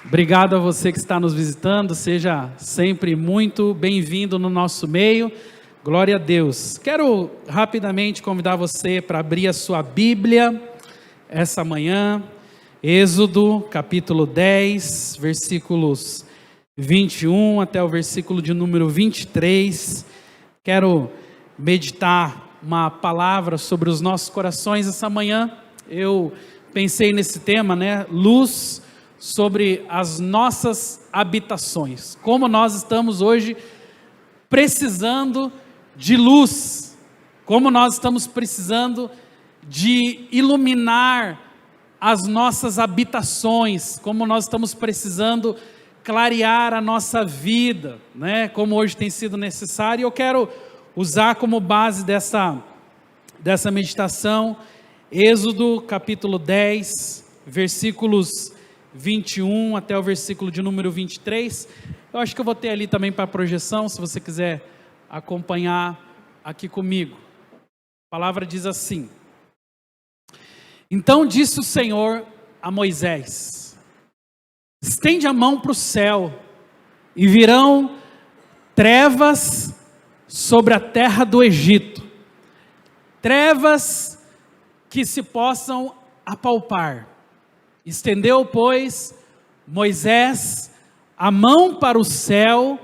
Obrigado a você que está nos visitando, seja sempre muito bem-vindo no nosso meio, glória a Deus. Quero rapidamente convidar você para abrir a sua Bíblia essa manhã, Êxodo capítulo 10, versículos 21 até o versículo de número 23. Quero meditar uma palavra sobre os nossos corações essa manhã. Eu pensei nesse tema, luz sobre as nossas habitações, como nós estamos hoje precisando de luz, como nós estamos precisando de iluminar as nossas habitações, como nós estamos precisando clarear a nossa vida, como hoje tem sido necessário. Eu quero usar como base dessa meditação, Êxodo capítulo 10, versículos 21 até o versículo de número 23, eu acho que eu vou ter ali também para projeção, se você quiser acompanhar aqui comigo. A palavra diz assim: Então disse o Senhor a Moisés: estende a mão para o céu, e virão trevas sobre a terra do Egito, trevas que se possam apalpar. Estendeu, pois, Moisés a mão para o céu,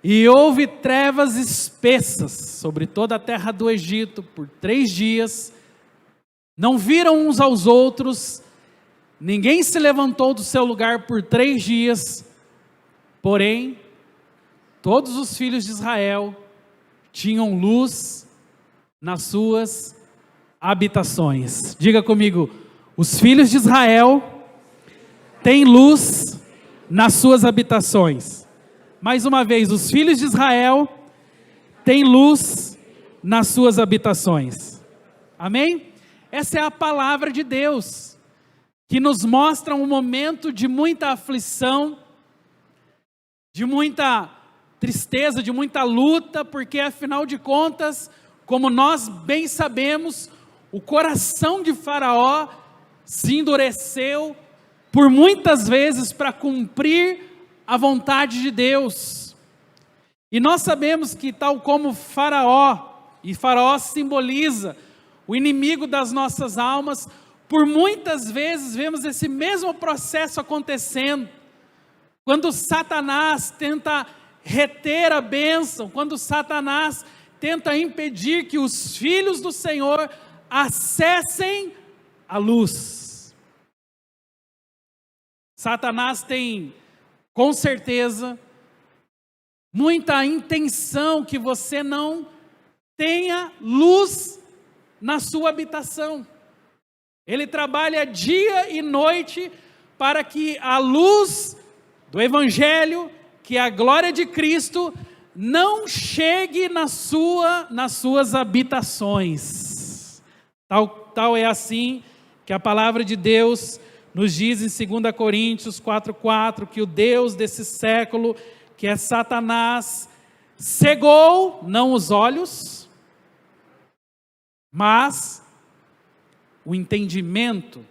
e houve trevas espessas sobre toda a terra do Egito por 3 dias. Não viram uns aos outros, ninguém se levantou do seu lugar por 3 dias. Porém, todos os filhos de Israel tinham luz nas suas habitações. Diga comigo: os filhos de Israel têm luz nas suas habitações. Mais uma vez, os filhos de Israel têm luz nas suas habitações. Amém? Essa é a palavra de Deus, que nos mostra um momento de muita aflição, de muita tristeza, de muita luta, porque afinal de contas, como nós bem sabemos, o coração de Faraó se endureceu por muitas vezes para cumprir a vontade de Deus. E nós sabemos que, tal como Faraó, e Faraó simboliza o inimigo das nossas almas, por muitas vezes vemos esse mesmo processo acontecendo, quando Satanás tenta reter a bênção, quando Satanás tenta impedir que os filhos do Senhor acessem a luz. Satanás tem, com certeza, muita intenção que você não tenha luz na sua habitação. Ele trabalha dia e noite para que a luz do Evangelho, que é a glória de Cristo, não chegue nas suas habitações. Tal é assim que a palavra de Deus nos diz em 2 Coríntios 4,4, que o Deus desse século, que é Satanás, cegou não os olhos, mas o entendimento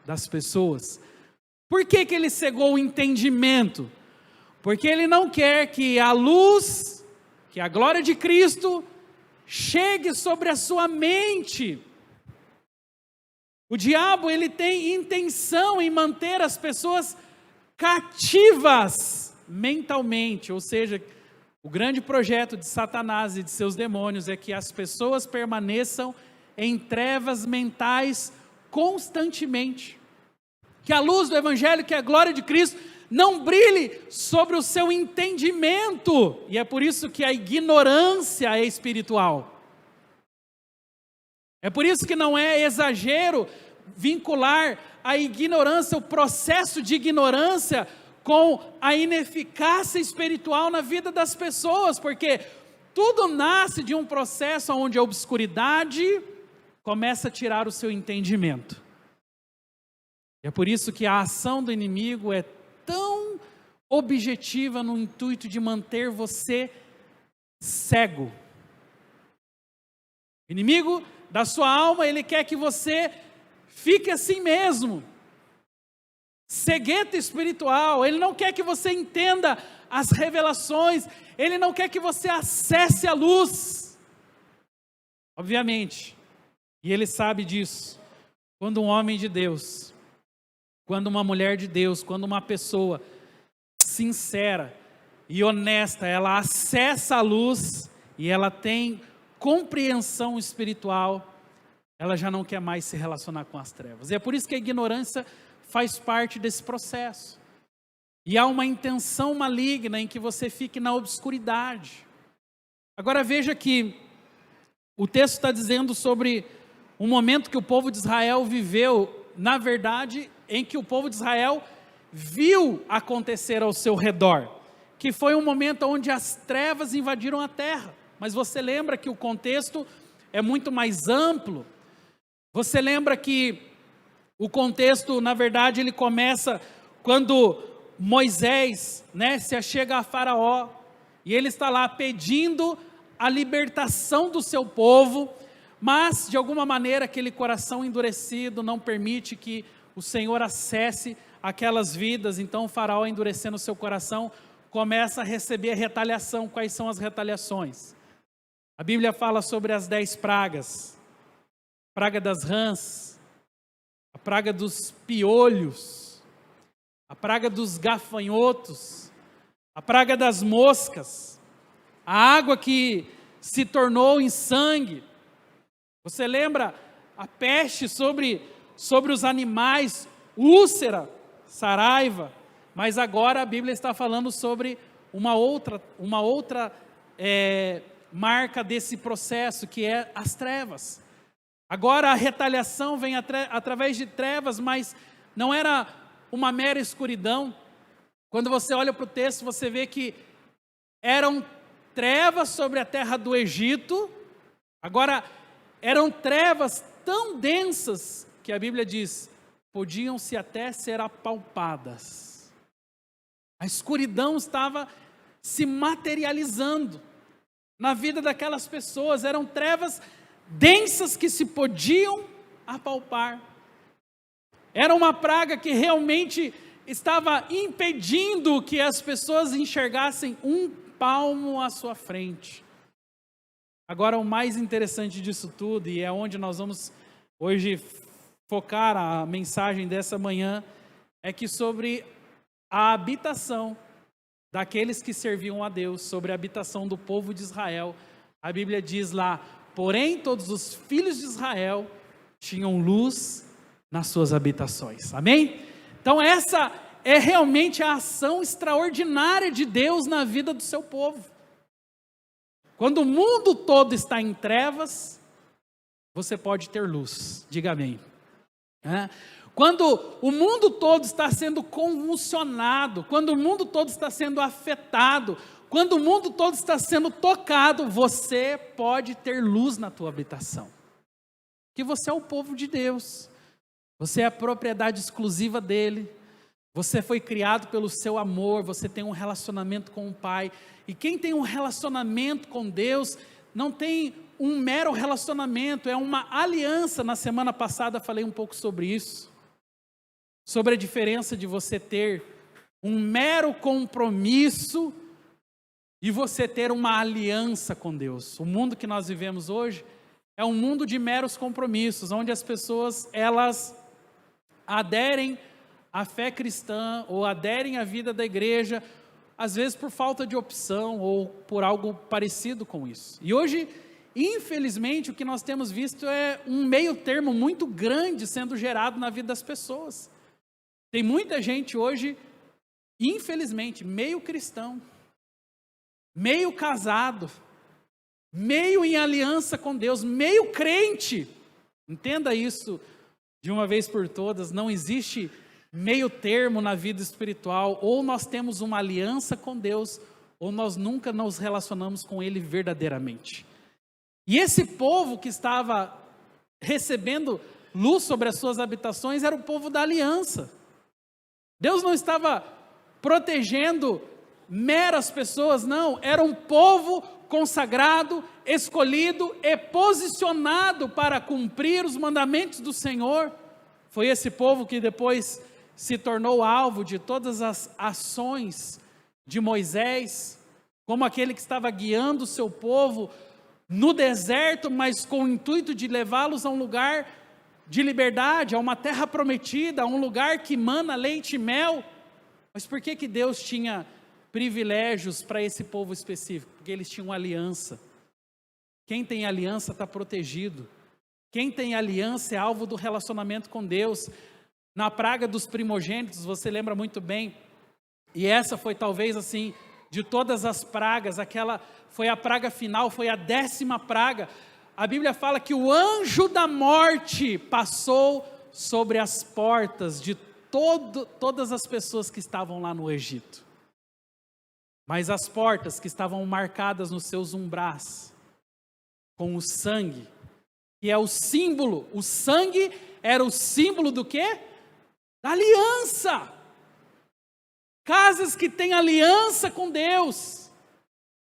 das pessoas. Por que ele cegou o entendimento? Porque ele não quer que a luz, que a glória de Cristo, chegue sobre a sua mente. O diabo, ele tem intenção em manter as pessoas cativas mentalmente, ou seja, o grande projeto de Satanás e de seus demônios é que as pessoas permaneçam em trevas mentais constantemente. Que a luz do Evangelho, que a glória de Cristo, não brilhe sobre o seu entendimento, e é por isso que a ignorância é espiritual. É por isso que não é exagero vincular a ignorância, o processo de ignorância, com a ineficácia espiritual na vida das pessoas, porque tudo nasce de um processo onde a obscuridade começa a tirar o seu entendimento. É por isso que a ação do inimigo é tão objetiva no intuito de manter você cego. O inimigo da sua alma, ele quer que você fique assim mesmo, cegueta espiritual, ele não quer que você entenda as revelações, ele não quer que você acesse a luz. Obviamente, e ele sabe disso, quando um homem de Deus, quando uma mulher de Deus, quando uma pessoa sincera e honesta, ela acessa a luz e ela tem compreensão espiritual, ela já não quer mais se relacionar com as trevas. E é por isso que a ignorância faz parte desse processo. E há uma intenção maligna em que você fique na obscuridade. Agora veja que o texto está dizendo sobre um momento que o povo de Israel viveu, na verdade, em que o povo de Israel viu acontecer ao seu redor, que foi um momento onde as trevas invadiram a terra. Mas você lembra que o contexto é muito mais amplo. Você lembra que o contexto, na verdade, ele começa quando Moisés, se achega a Faraó, e ele está lá pedindo a libertação do seu povo, mas de alguma maneira aquele coração endurecido não permite que o Senhor acesse aquelas vidas. Então o Faraó, endurecendo o seu coração, começa a receber a retaliação. Quais são as retaliações? A Bíblia fala sobre as 10 pragas, a praga das rãs, a praga dos piolhos, a praga dos gafanhotos, a praga das moscas, a água que se tornou em sangue. Você lembra a peste sobre os animais, úlcera, saraiva, mas agora a Bíblia está falando sobre uma outra marca desse processo, que é as trevas. Agora a retaliação vem através de trevas, mas não era uma mera escuridão. Quando você olha para o texto, você vê que eram trevas sobre a terra do Egito. Agora, eram trevas tão densas que a Bíblia diz, podiam-se até ser apalpadas. A escuridão estava se materializando na vida daquelas pessoas. Eram trevas densas que se podiam apalpar. Era uma praga que realmente estava impedindo que as pessoas enxergassem um palmo à sua frente. Agora, o mais interessante disso tudo, e é onde nós vamos hoje focar a mensagem dessa manhã, é que sobre a habitação daqueles que serviam a Deus, sobre a habitação do povo de Israel, a Bíblia diz lá, porém todos os filhos de Israel tinham luz nas suas habitações. Amém? Então essa é realmente a ação extraordinária de Deus na vida do seu povo. Quando o mundo todo está em trevas, você pode ter luz. Diga amém. Quando o mundo todo está sendo convulsionado, quando o mundo todo está sendo afetado, quando o mundo todo está sendo tocado, você pode ter luz na tua habitação. Porque você é o povo de Deus. Você é a propriedade exclusiva dele. Você foi criado pelo seu amor, você tem um relacionamento com o Pai. E quem tem um relacionamento com Deus, não tem um mero relacionamento, é uma aliança. Na semana passada falei um pouco sobre isso. Sobre a diferença de você ter um mero compromisso e você ter uma aliança com Deus. O mundo que nós vivemos hoje é um mundo de meros compromissos, onde as pessoas, elas aderem à fé cristã, ou aderem à vida da igreja, às vezes por falta de opção, ou por algo parecido com isso. E hoje, infelizmente, o que nós temos visto é um meio termo muito grande sendo gerado na vida das pessoas. Tem muita gente hoje, infelizmente, meio cristão, meio casado, meio em aliança com Deus, meio crente. Entenda isso de uma vez por todas, não existe meio termo na vida espiritual. Ou nós temos uma aliança com Deus, ou nós nunca nos relacionamos com Ele verdadeiramente. E esse povo que estava recebendo luz sobre as suas habitações era o povo da aliança. Deus não estava protegendo meras pessoas, não, era um povo consagrado, escolhido e posicionado para cumprir os mandamentos do Senhor. Foi esse povo que depois se tornou alvo de todas as ações de Moisés, como aquele que estava guiando o seu povo no deserto, mas com o intuito de levá-los a um lugar de liberdade, a uma terra prometida, a um lugar que mana leite e mel. Mas por que Deus tinha privilégios para esse povo específico? Porque eles tinham aliança. Quem tem aliança está protegido. Quem tem aliança é alvo do relacionamento com Deus. Na praga dos primogênitos, você lembra muito bem, e essa foi talvez assim, de todas as pragas, aquela foi a praga final, foi a 10ª praga. A Bíblia fala que o anjo da morte passou sobre as portas de todas as pessoas que estavam lá no Egito. Mas as portas que estavam marcadas nos seus umbrais, com o sangue, que é o símbolo, o sangue era o símbolo do quê? Da aliança. Casas que têm aliança com Deus,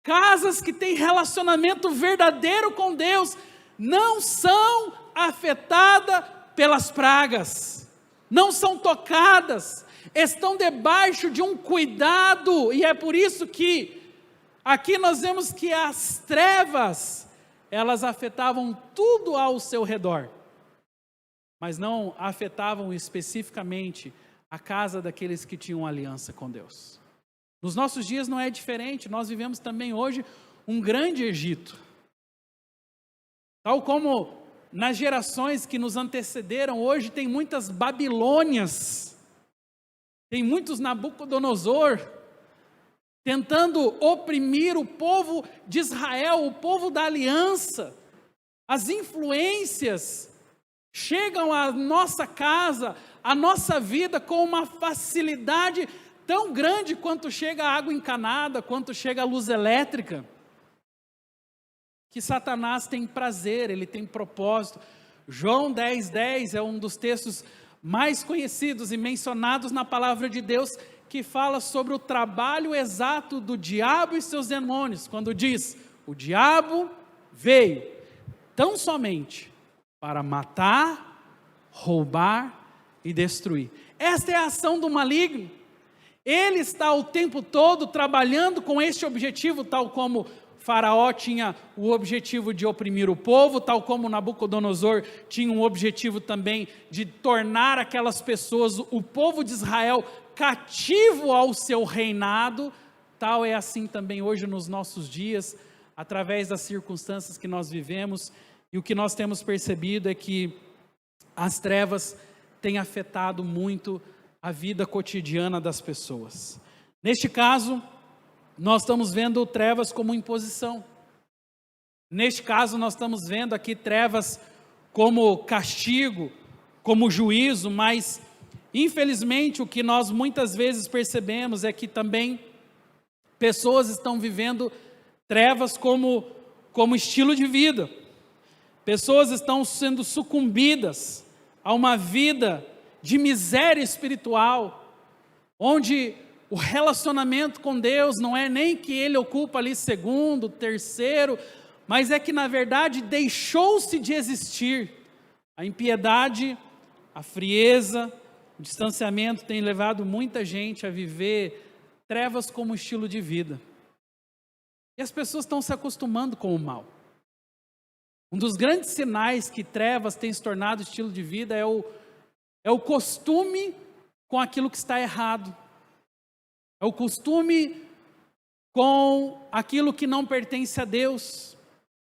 casas que têm relacionamento verdadeiro com Deus, não são afetadas pelas pragas, não são tocadas, estão debaixo de um cuidado, e é por isso que aqui nós vemos que as trevas, elas afetavam tudo ao seu redor, mas não afetavam especificamente a casa daqueles que tinham aliança com Deus. Nos nossos dias não é diferente, nós vivemos também hoje um grande Egito. Tal como nas gerações que nos antecederam, hoje tem muitas Babilônias, tem muitos Nabucodonosor, tentando oprimir o povo de Israel, o povo da aliança. As influências chegam à nossa casa, à nossa vida com uma facilidade tão grande quanto chega a água encanada, quanto chega a luz elétrica, que Satanás tem prazer, ele tem propósito. João 10:10 é um dos textos mais conhecidos e mencionados na palavra de Deus, que fala sobre o trabalho exato do diabo e seus demônios, quando diz: o diabo veio tão somente para matar, roubar e destruir. Esta é a ação do maligno. Ele está o tempo todo trabalhando com este objetivo, tal como Faraó tinha o objetivo de oprimir o povo, tal como Nabucodonosor tinha um objetivo também de tornar aquelas pessoas, o povo de Israel, cativo ao seu reinado. Tal é assim também hoje nos nossos dias, através das circunstâncias que nós vivemos, e o que nós temos percebido é que as trevas têm afetado muito a vida cotidiana das pessoas. Neste caso, nós estamos vendo trevas como imposição. Neste caso, nós estamos vendo aqui trevas como castigo, como juízo, mas infelizmente o que nós muitas vezes percebemos é que também pessoas estão vivendo trevas como estilo de vida. Pessoas estão sendo sucumbidas a uma vida de miséria espiritual, onde o relacionamento com Deus não é nem que ele ocupa ali segundo, terceiro, mas é que na verdade deixou-se de existir. A impiedade, a frieza, o distanciamento tem levado muita gente a viver trevas como estilo de vida. E as pessoas estão se acostumando com o mal. Um dos grandes sinais que trevas tem se tornado estilo de vida é o costume com aquilo que está errado. É o costume com aquilo que não pertence a Deus.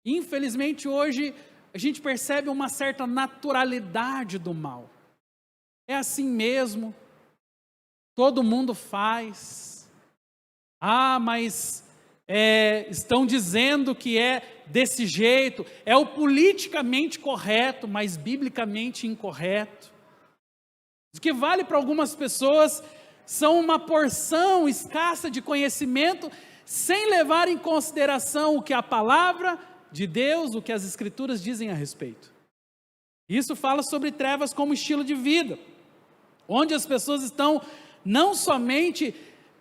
Infelizmente hoje a gente percebe uma certa naturalidade do mal. É assim mesmo, todo mundo faz. Mas estão dizendo que é desse jeito, é o politicamente correto, mas biblicamente incorreto. O que vale para algumas pessoas são uma porção escassa de conhecimento, sem levar em consideração o que a palavra de Deus, o que as Escrituras dizem a respeito. Isso fala sobre trevas como estilo de vida, onde as pessoas estão não somente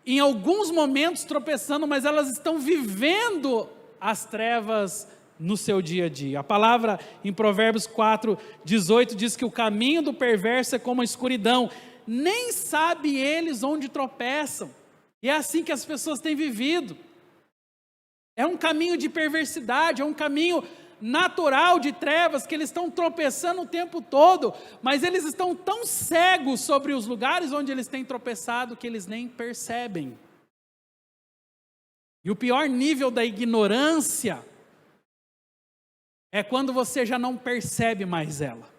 em alguns momentos tropeçando, mas elas estão vivendo as trevas no seu dia a dia. A palavra em Provérbios 4:18 diz que o caminho do perverso é como a escuridão, nem sabe eles onde tropeçam. E é assim que as pessoas têm vivido. É um caminho de perversidade, é um caminho natural de trevas, que eles estão tropeçando o tempo todo, mas eles estão tão cegos sobre os lugares onde eles têm tropeçado, que eles nem percebem. E o pior nível da ignorância é quando você já não percebe mais ela.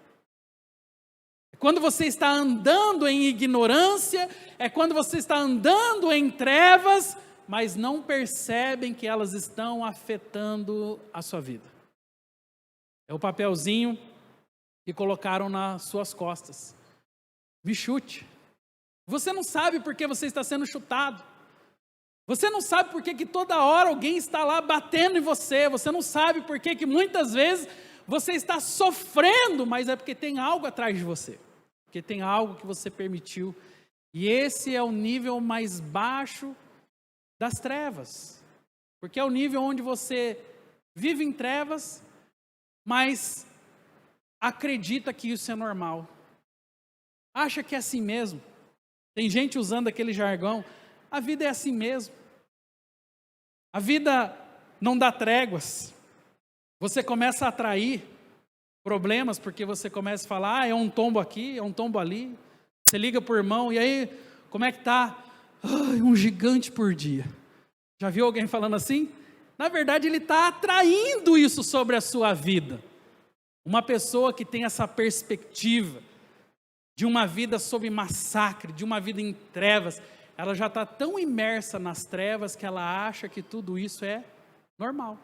É quando você está andando em ignorância, é quando você está andando em trevas, mas não percebem que elas estão afetando a sua vida. É o papelzinho que colocaram nas suas costas. Me chute. Você não sabe por que você está sendo chutado. Você não sabe por que toda hora alguém está lá batendo em você. Você não sabe por que muitas vezes você está sofrendo, mas é porque tem algo atrás de você. Porque tem algo que você permitiu. E esse é o nível mais baixo das trevas. Porque é o nível onde você vive em trevas, mas acredita que isso é normal. Acha que é assim mesmo. Tem gente usando aquele jargão. A vida é assim mesmo. A vida não dá tréguas. Você começa a atrair problemas porque você começa a falar, é um tombo aqui, é um tombo ali. Você liga para o irmão, e aí, como é que está? Um gigante por dia. Já viu alguém falando assim? Na verdade, ele está atraindo isso sobre a sua vida. Uma pessoa que tem essa perspectiva de uma vida sob massacre, de uma vida em trevas, ela já está tão imersa nas trevas que ela acha que tudo isso é normal.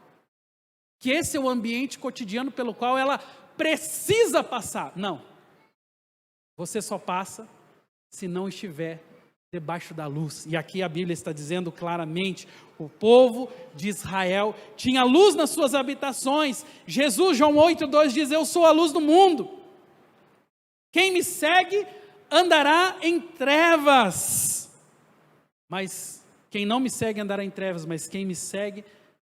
Que esse é o ambiente cotidiano pelo qual ela precisa passar. Não. Você só passa se não estiver debaixo da luz. E aqui a Bíblia está dizendo claramente, o povo de Israel tinha luz nas suas habitações. Jesus, João 8,2 diz, eu sou a luz do mundo. Quem me segue andará em trevas. Mas quem não me segue andará em trevas, mas quem me segue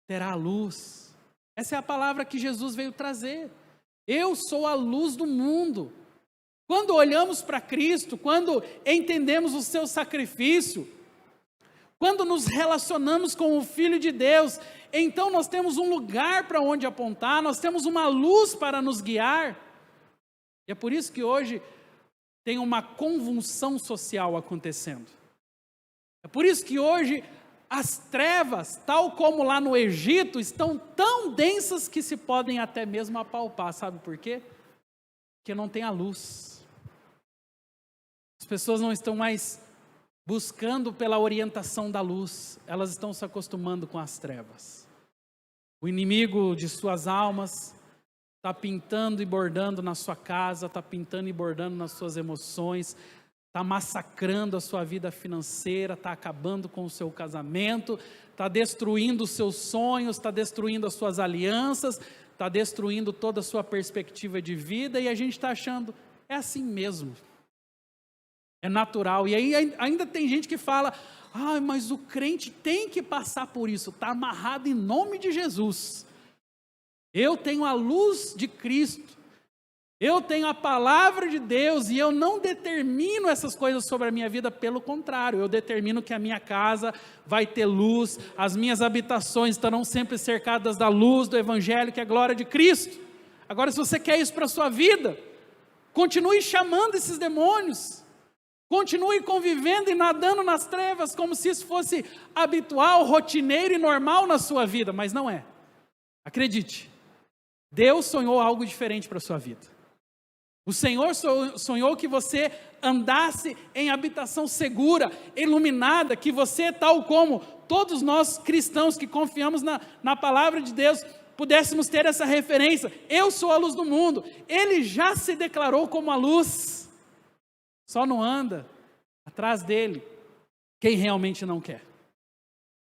terá a luz. Essa é a palavra que Jesus veio trazer. Eu sou a luz do mundo. Quando olhamos para Cristo, quando entendemos o seu sacrifício, quando nos relacionamos com o Filho de Deus, então nós temos um lugar para onde apontar, nós temos uma luz para nos guiar. E é por isso que hoje tem uma convulsão social acontecendo. É por isso que hoje as trevas, tal como lá no Egito, estão tão densas que se podem até mesmo apalpar. Sabe por quê? Porque não tem a luz. As pessoas não estão mais buscando pela orientação da luz, elas estão se acostumando com as trevas. O inimigo de suas almas está pintando e bordando na sua casa, está pintando e bordando nas suas emoções, está massacrando a sua vida financeira, está acabando com o seu casamento, está destruindo os seus sonhos, está destruindo as suas alianças, está destruindo toda a sua perspectiva de vida, e a gente está achando, é assim mesmo. É natural. E aí ainda tem gente que fala, mas o crente tem que passar por isso. Está amarrado em nome de Jesus. Eu tenho a luz de Cristo. Eu tenho a palavra de Deus e eu não determino essas coisas sobre a minha vida. Pelo contrário, eu determino que a minha casa vai ter luz. As minhas habitações estarão sempre cercadas da luz do Evangelho, que é a glória de Cristo. Agora, se você quer isso para a sua vida, continue chamando esses demônios. Continue convivendo e nadando nas trevas como se isso fosse habitual, rotineiro e normal na sua vida, mas não é. Acredite, Deus sonhou algo diferente para a sua vida. O Senhor sonhou que você andasse em habitação segura, iluminada, que você, tal como todos nós cristãos que confiamos na palavra de Deus, pudéssemos ter essa referência. Eu sou a luz do mundo. Ele já se declarou como a luz. Só não anda atrás dele quem realmente não quer.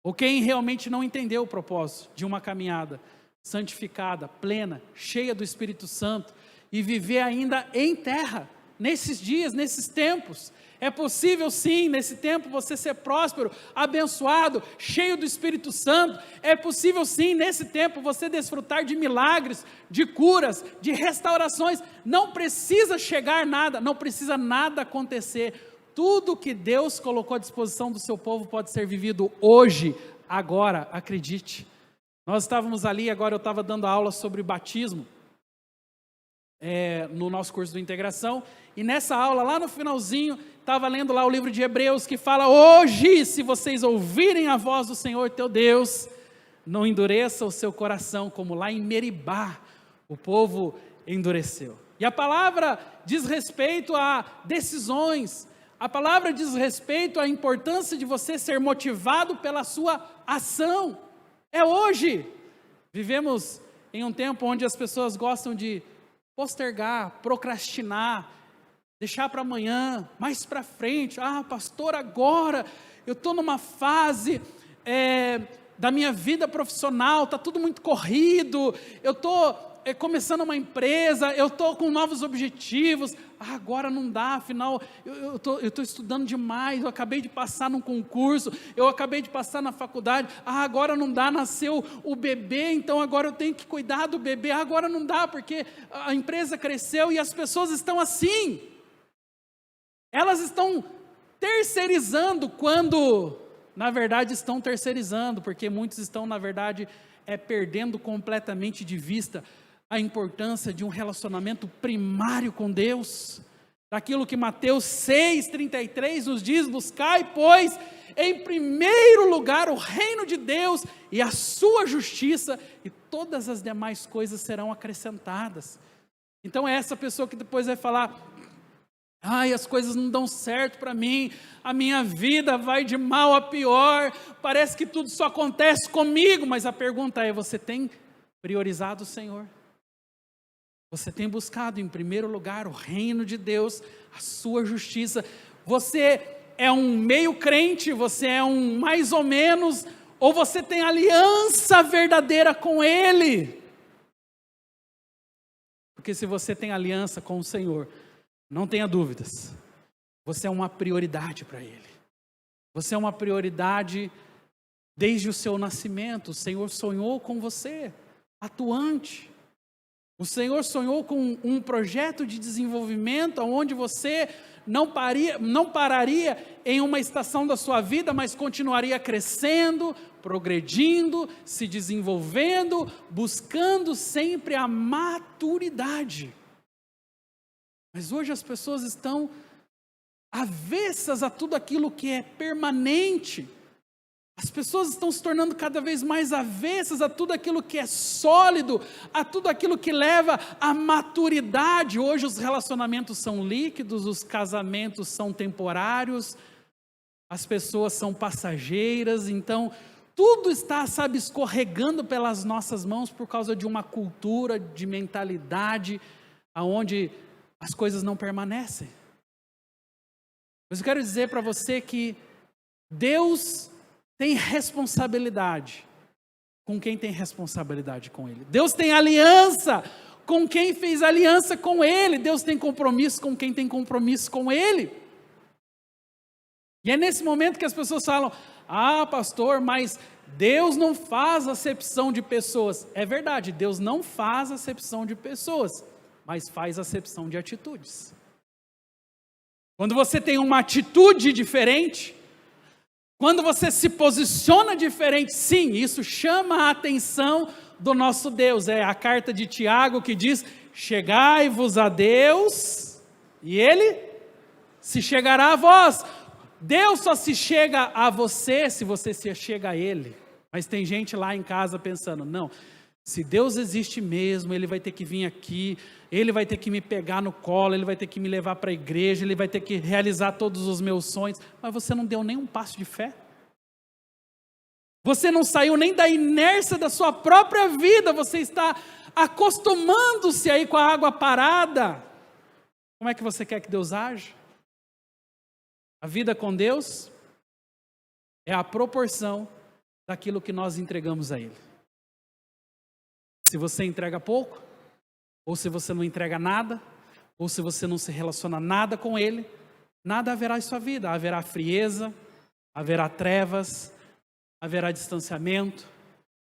Ou quem realmente não entendeu o propósito de uma caminhada santificada, plena, cheia do Espírito Santo e viver ainda em terra, nesses dias, nesses tempos. É possível sim, nesse tempo, você ser próspero, abençoado, cheio do Espírito Santo. É possível sim, nesse tempo, você desfrutar de milagres, de curas, de restaurações. Não precisa chegar nada, não precisa nada acontecer. tudo que Deus colocou à disposição do seu povo pode ser vivido hoje, agora, acredite. Nós estávamos ali, agora eu estava dando aula sobre batismo, no nosso curso de integração, e nessa aula, lá no finalzinho, estava lendo lá o livro de Hebreus, que fala: hoje, se vocês ouvirem a voz do Senhor teu Deus, não endureça o seu coração, como lá em Meribá, o povo endureceu. E a palavra diz respeito a decisões, a palavra diz respeito à importância de você ser motivado pela sua ação. É hoje. Vivemos em um tempo onde as pessoas gostam de postergar, procrastinar, deixar para amanhã, mais para frente. Pastor, agora eu estou numa fase da minha vida profissional, está tudo muito corrido, eu estou começando uma empresa, eu estou com novos objetivos, agora não dá, afinal, eu estou estudando demais, eu acabei de passar num concurso, eu acabei de passar na faculdade, agora não dá, nasceu o bebê, então agora eu tenho que cuidar do bebê, agora não dá, porque a empresa cresceu, e as pessoas estão assim, elas estão terceirizando, quando na verdade estão terceirizando, porque muitos estão na verdade perdendo completamente de vista a importância de um relacionamento primário com Deus, daquilo que Mateus 6,33 nos diz: buscai, pois, em primeiro lugar o reino de Deus e a sua justiça, e todas as demais coisas serão acrescentadas. Então é essa pessoa que depois vai falar: as coisas não dão certo para mim, a minha vida vai de mal a pior, parece que tudo só acontece comigo. Mas a pergunta é: você tem priorizado o Senhor? Você tem buscado em primeiro lugar o reino de Deus, a sua justiça? Você é um meio crente, você é um mais ou menos, ou você tem aliança verdadeira com Ele? Porque se você tem aliança com o Senhor, não tenha dúvidas, você é uma prioridade para Ele. Você é uma prioridade desde o seu nascimento. O Senhor sonhou com você, atuante. O Senhor sonhou com um projeto de desenvolvimento, onde você não pararia em uma estação da sua vida, mas continuaria crescendo, progredindo, se desenvolvendo, buscando sempre a maturidade. Mas hoje as pessoas estão avessas a tudo aquilo que é permanente. As pessoas estão se tornando cada vez mais avessas a tudo aquilo que é sólido, a tudo aquilo que leva à maturidade. Hoje os relacionamentos são líquidos, os casamentos são temporários, as pessoas são passageiras, então tudo está, escorregando pelas nossas mãos por causa de uma cultura, de mentalidade, onde as coisas não permanecem. Mas eu quero dizer para você que Deus tem responsabilidade com quem tem responsabilidade com Ele. Deus tem aliança com quem fez aliança com Ele. Deus tem compromisso com quem tem compromisso com Ele. E é nesse momento que as pessoas falam: pastor, mas Deus não faz acepção de pessoas. É verdade, Deus não faz acepção de pessoas, mas faz acepção de atitudes. Quando você tem uma atitude diferente, quando você se posiciona diferente, sim, isso chama a atenção do nosso Deus. É a carta de Tiago que diz: chegai-vos a Deus, e Ele se chegará a vós. Deus só se chega a você se você se chega a Ele. Mas tem gente lá em casa pensando: não, se Deus existe mesmo, Ele vai ter que vir aqui, Ele vai ter que me pegar no colo, Ele vai ter que me levar para a igreja, Ele vai ter que realizar todos os meus sonhos. Mas você não deu nem um passo de fé. Você não saiu nem da inércia da sua própria vida, você está acostumando-se aí com a água parada. Como é que você quer que Deus age? A vida com Deus é a proporção daquilo que nós entregamos a Ele. Se você entrega pouco, ou se você não entrega nada, ou se você não se relaciona nada com Ele, nada haverá em sua vida. Haverá frieza, haverá trevas, haverá distanciamento,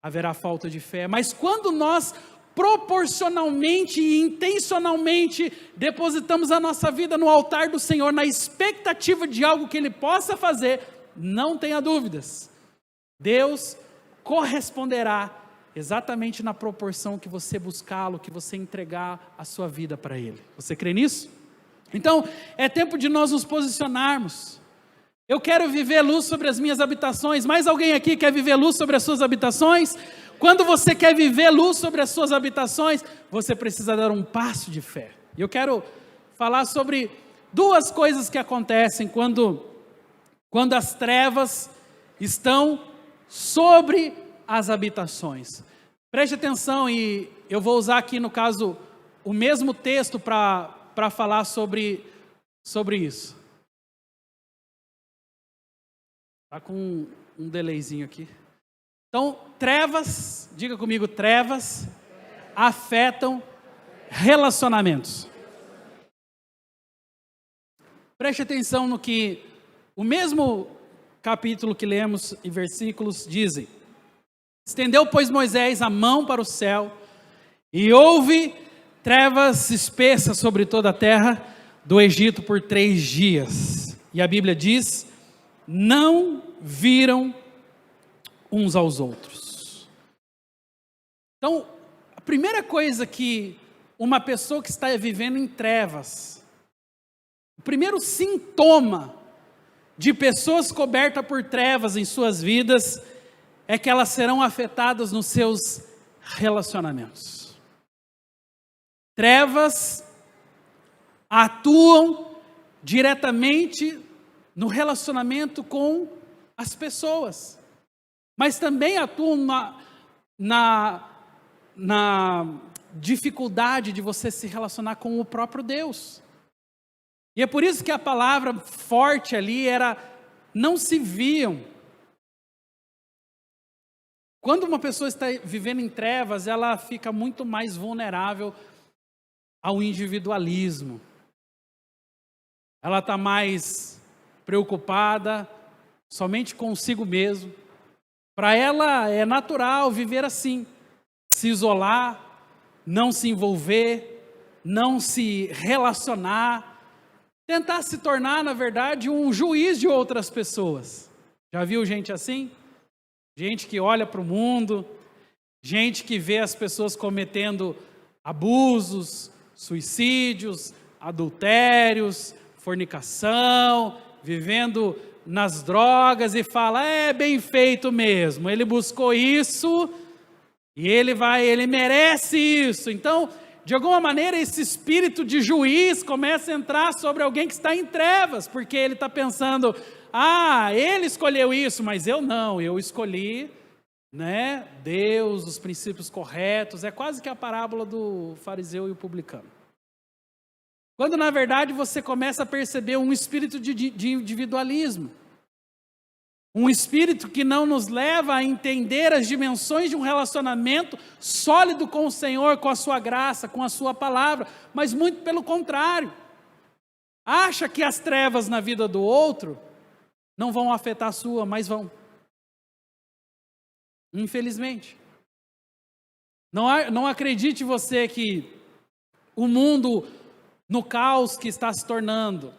haverá falta de fé. Mas quando nós proporcionalmente e intencionalmente depositamos a nossa vida no altar do Senhor, na expectativa de algo que Ele possa fazer, não tenha dúvidas, Deus corresponderá exatamente na proporção que você buscá-lo, que você entregar a sua vida para Ele. Você crê nisso? Então, é tempo de nós nos posicionarmos. Eu quero viver luz sobre as minhas habitações. Mais alguém aqui quer viver luz sobre as suas habitações? Quando você quer viver luz sobre as suas habitações, você precisa dar um passo de fé. E eu quero falar sobre duas coisas que acontecem quando as trevas estão sobre as habitações. Preste atenção, e eu vou usar aqui no caso o mesmo texto para falar sobre isso. Está com um delayzinho aqui. Então, trevas, diga comigo, trevas afetam relacionamentos. Preste atenção no que o mesmo capítulo que lemos e versículos dizem. Estendeu, pois, Moisés a mão para o céu, e houve trevas espessas sobre toda a terra do Egito por 3 dias. E a Bíblia diz, não viram uns aos outros. Então, a primeira coisa que uma pessoa que está vivendo em trevas, o primeiro sintoma de pessoas cobertas por trevas em suas vidas, é que elas serão afetadas nos seus relacionamentos. Trevas atuam diretamente no relacionamento com as pessoas, mas também atuam na dificuldade de você se relacionar com o próprio Deus. E é por isso que a palavra forte ali era, não se viam. Quando uma pessoa está vivendo em trevas, ela fica muito mais vulnerável ao individualismo. Ela está mais preocupada somente consigo mesmo. Para ela é natural viver assim, se isolar, não se envolver, não se relacionar, tentar se tornar, na verdade, um juiz de outras pessoas. Já viu gente assim? Gente que olha para o mundo, gente que vê as pessoas cometendo abusos, suicídios, adultérios, fornicação, vivendo nas drogas e fala, é bem feito mesmo, ele buscou isso e ele merece isso. Então, de alguma maneira, esse espírito de juiz começa a entrar sobre alguém que está em trevas, porque ele está pensando, ele escolheu isso, mas eu não, eu escolhi, Deus, os princípios corretos. É quase que a parábola do fariseu e o publicano. Quando na verdade você começa a perceber um espírito de individualismo, um espírito que não nos leva a entender as dimensões de um relacionamento sólido com o Senhor, com a sua graça, com a sua palavra, mas muito pelo contrário, acha que as trevas na vida do outro não vão afetar a sua, mas vão. Infelizmente. Não acredite você que o mundo, no caos que está se tornando,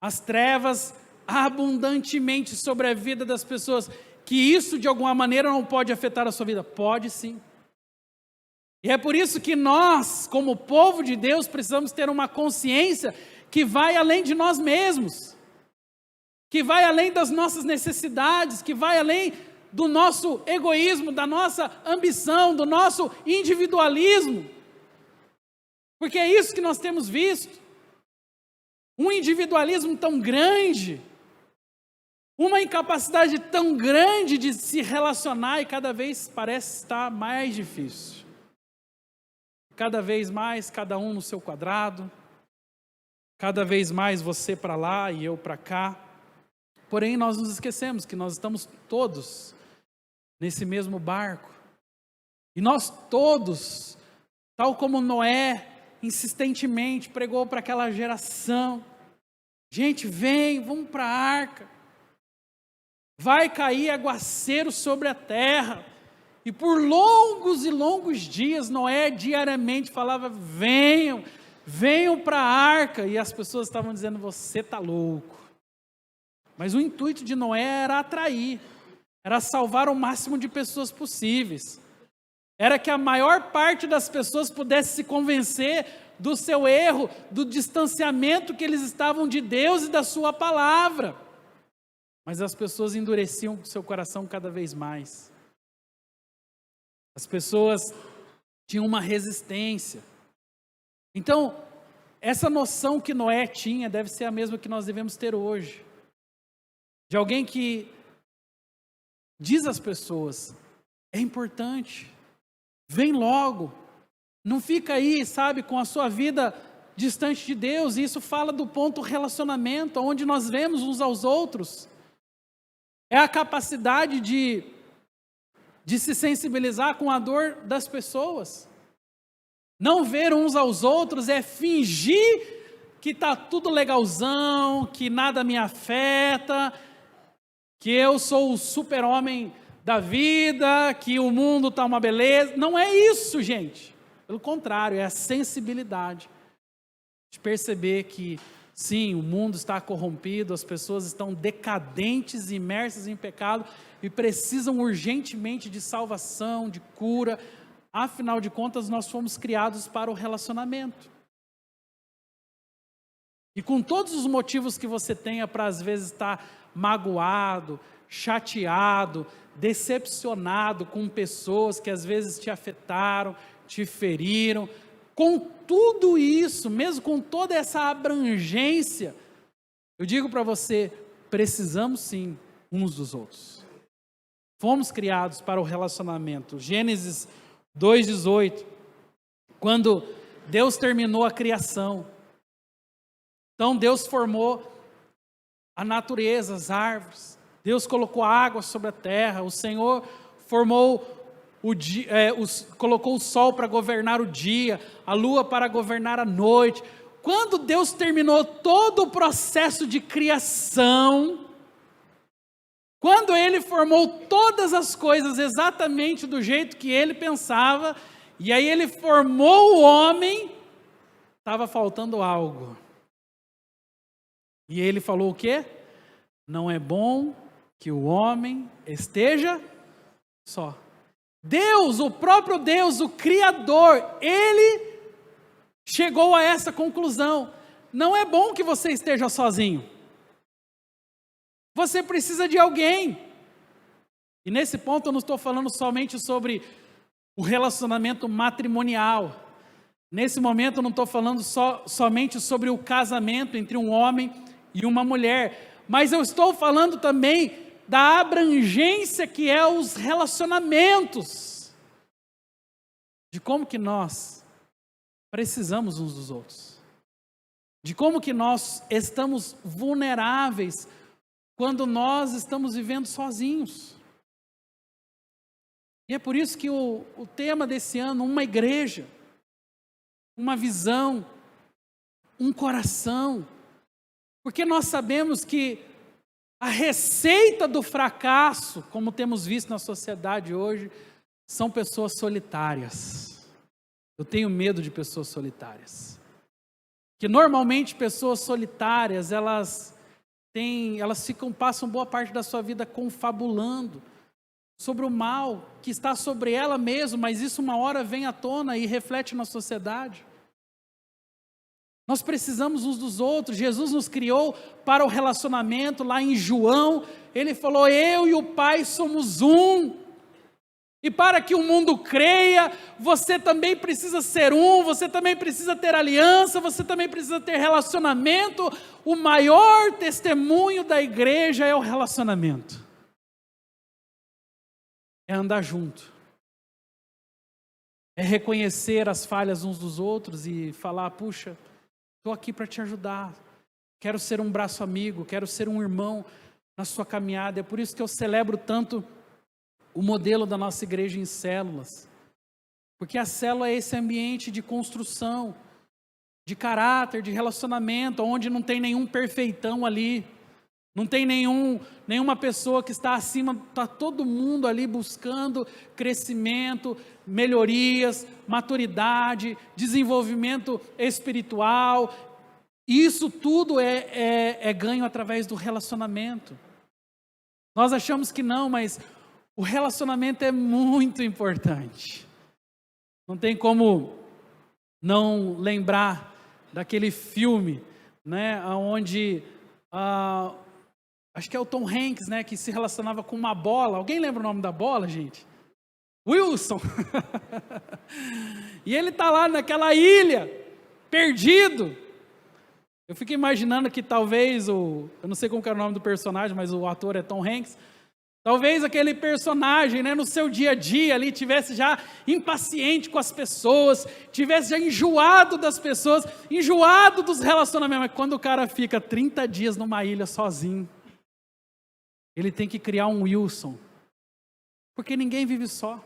as trevas abundantemente sobre a vida das pessoas, que isso de alguma maneira não pode afetar a sua vida. Pode sim. E é por isso que nós, como povo de Deus, precisamos ter uma consciência que vai além de nós mesmos, que vai além das nossas necessidades, que vai além do nosso egoísmo, da nossa ambição, do nosso individualismo. Porque é isso que nós temos visto. Um individualismo tão grande, uma incapacidade tão grande de se relacionar, e cada vez parece estar mais difícil. Cada vez mais, cada um no seu quadrado, cada vez mais você para lá e eu para cá. Porém, nós nos esquecemos que nós estamos todos nesse mesmo barco. E nós todos, tal como Noé insistentemente pregou para aquela geração, gente, vamos para a arca, vai cair aguaceiro sobre a terra, E por longos e longos dias, Noé diariamente falava: venham, venham para a arca. E as pessoas estavam dizendo: você está louco. Mas o intuito de Noé era atrair, era salvar o máximo de pessoas possíveis. Era que a maior parte das pessoas pudesse se convencer do seu erro, do distanciamento que eles estavam de Deus e da sua palavra. Mas as pessoas endureciam seu coração cada vez mais. As pessoas tinham uma resistência. Então, essa noção que Noé tinha deve ser a mesma que nós devemos ter hoje. De alguém que diz às pessoas: é importante, vem logo, não fica aí, sabe, com a sua vida distante de Deus. E isso fala do ponto relacionamento, onde nós vemos uns aos outros. É a capacidade de se sensibilizar com a dor das pessoas. Não ver uns aos outros é fingir que está tudo legalzão, que nada me afeta, que eu sou o super-homem da vida, que o mundo está uma beleza. Não é isso, gente. Pelo contrário, é a sensibilidade de perceber que, sim, o mundo está corrompido, as pessoas estão decadentes, imersas em pecado e precisam urgentemente de salvação, de cura. Afinal de contas, nós fomos criados para o relacionamento. E com todos os motivos que você tenha para às vezes estar magoado, chateado, decepcionado com pessoas que às vezes te afetaram, te feriram, com tudo isso, mesmo com toda essa abrangência, eu digo para você, precisamos sim uns dos outros. Fomos criados para o relacionamento. Gênesis 2:18, quando Deus terminou a criação, então Deus formou a natureza, as árvores, Deus colocou água sobre a terra, o Senhor formou colocou o sol para governar o dia, a lua para governar a noite. Quando Deus terminou todo o processo de criação, quando Ele formou todas as coisas exatamente do jeito que Ele pensava, e aí Ele formou o homem, estava faltando algo. E Ele falou o quê? Não é bom que o homem esteja só. Deus, o próprio Deus, o Criador, Ele chegou a essa conclusão. Não é bom que você esteja sozinho. Você precisa de alguém. E nesse ponto eu não estou falando somente sobre o relacionamento matrimonial. Nesse momento eu não estou falando somente sobre o casamento entre um homem e uma mulher. Mas eu estou falando também da abrangência que é os relacionamentos. De como que nós precisamos uns dos outros. De como que nós estamos vulneráveis quando nós estamos vivendo sozinhos. E é por isso que o tema desse ano, uma igreja, uma visão, um coração. Porque nós sabemos que a receita do fracasso, como temos visto na sociedade hoje, são pessoas solitárias. Eu tenho medo de pessoas solitárias. Que normalmente pessoas solitárias, elas passam boa parte da sua vida confabulando sobre o mal que está sobre ela mesma, mas isso uma hora vem à tona e reflete na sociedade. Nós precisamos uns dos outros. Jesus nos criou para o relacionamento. Lá em João, Ele falou: eu e o Pai somos um. E para que o mundo creia, você também precisa ser um, você também precisa ter aliança, você também precisa ter relacionamento. O maior testemunho da igreja é o relacionamento. É andar junto. É reconhecer as falhas uns dos outros e falar: puxa, estou aqui para te ajudar. Quero ser um braço amigo, quero ser um irmão na sua caminhada. É por isso que eu celebro tanto o modelo da nossa igreja em células. Porque a célula é esse ambiente de construção, de caráter, de relacionamento, onde não tem nenhum perfeitão ali. Não tem nenhuma pessoa que está acima, está todo mundo ali buscando crescimento, melhorias, maturidade, desenvolvimento espiritual. Isso tudo é ganho através do relacionamento. Nós achamos que não, mas o relacionamento é muito importante. Não tem como não lembrar daquele filme, né, onde acho que é o Tom Hanks, né, que se relacionava com uma bola. Alguém lembra o nome da bola, gente? Wilson. E ele está lá naquela ilha, perdido. Eu fico imaginando que talvez eu não sei como que era o nome do personagem, mas o ator é Tom Hanks. Talvez aquele personagem, né, no seu dia a dia ali, tivesse já impaciente com as pessoas, tivesse já enjoado das pessoas, enjoado dos relacionamentos. Mas quando o cara fica 30 dias numa ilha sozinho, ele tem que criar um Wilson, porque ninguém vive só.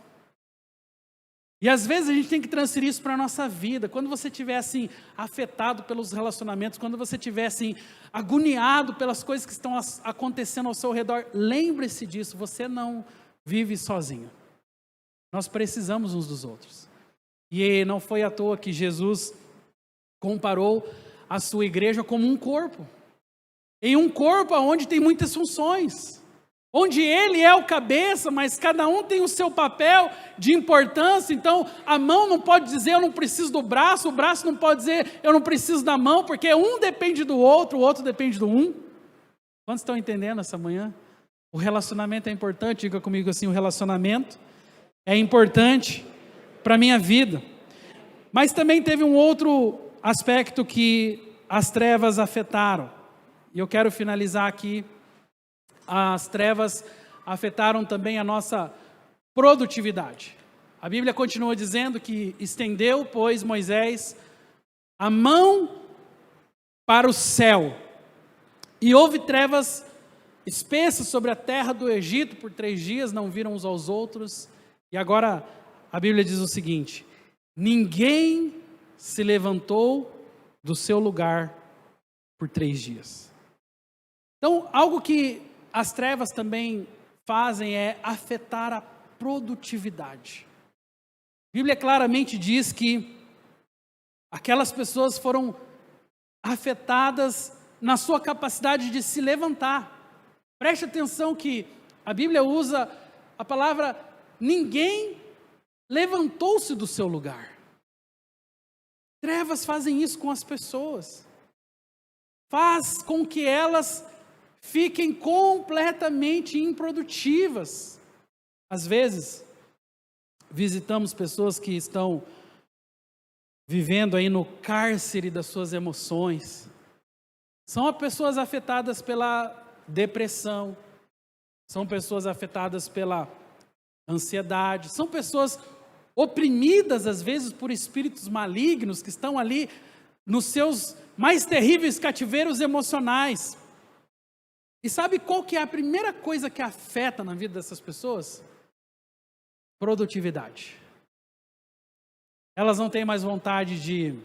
E às vezes a gente tem que transferir isso para a nossa vida. Quando você estiver assim, afetado pelos relacionamentos, quando você estiver assim, agoniado pelas coisas que estão acontecendo ao seu redor, lembre-se disso, você não vive sozinho. Nós precisamos uns dos outros. E não foi à toa que Jesus comparou a sua igreja como um corpo. Em um corpo onde tem muitas funções, onde ele é o cabeça, mas cada um tem o seu papel de importância. Então a mão não pode dizer eu não preciso do braço, o braço não pode dizer eu não preciso da mão, porque um depende do outro, o outro depende do um. Quantos estão entendendo essa manhã? O relacionamento é importante, diga comigo assim, o relacionamento é importante para a minha vida. Mas também teve um outro aspecto que as trevas afetaram. E eu quero finalizar aqui. As trevas afetaram também a nossa produtividade. A Bíblia continua dizendo que estendeu, pois, Moisés a mão para o céu, e houve trevas espessas sobre a terra do Egito, por 3 dias não viram uns aos outros. E agora a Bíblia diz o seguinte: ninguém se levantou do seu lugar por 3 dias. Então, algo que as trevas também fazem é afetar a produtividade. A Bíblia claramente diz que aquelas pessoas foram afetadas na sua capacidade de se levantar. Preste atenção que a Bíblia usa a palavra ninguém levantou-se do seu lugar. Trevas fazem isso com as pessoas. Faz com que elas fiquem completamente improdutivas. Às vezes, visitamos pessoas que estão vivendo aí no cárcere das suas emoções. São pessoas afetadas pela depressão, são pessoas afetadas pela ansiedade, são pessoas oprimidas às vezes por espíritos malignos que estão ali nos seus mais terríveis cativeiros emocionais. E sabe qual que é a primeira coisa que afeta na vida dessas pessoas? Produtividade. Elas não têm mais vontade de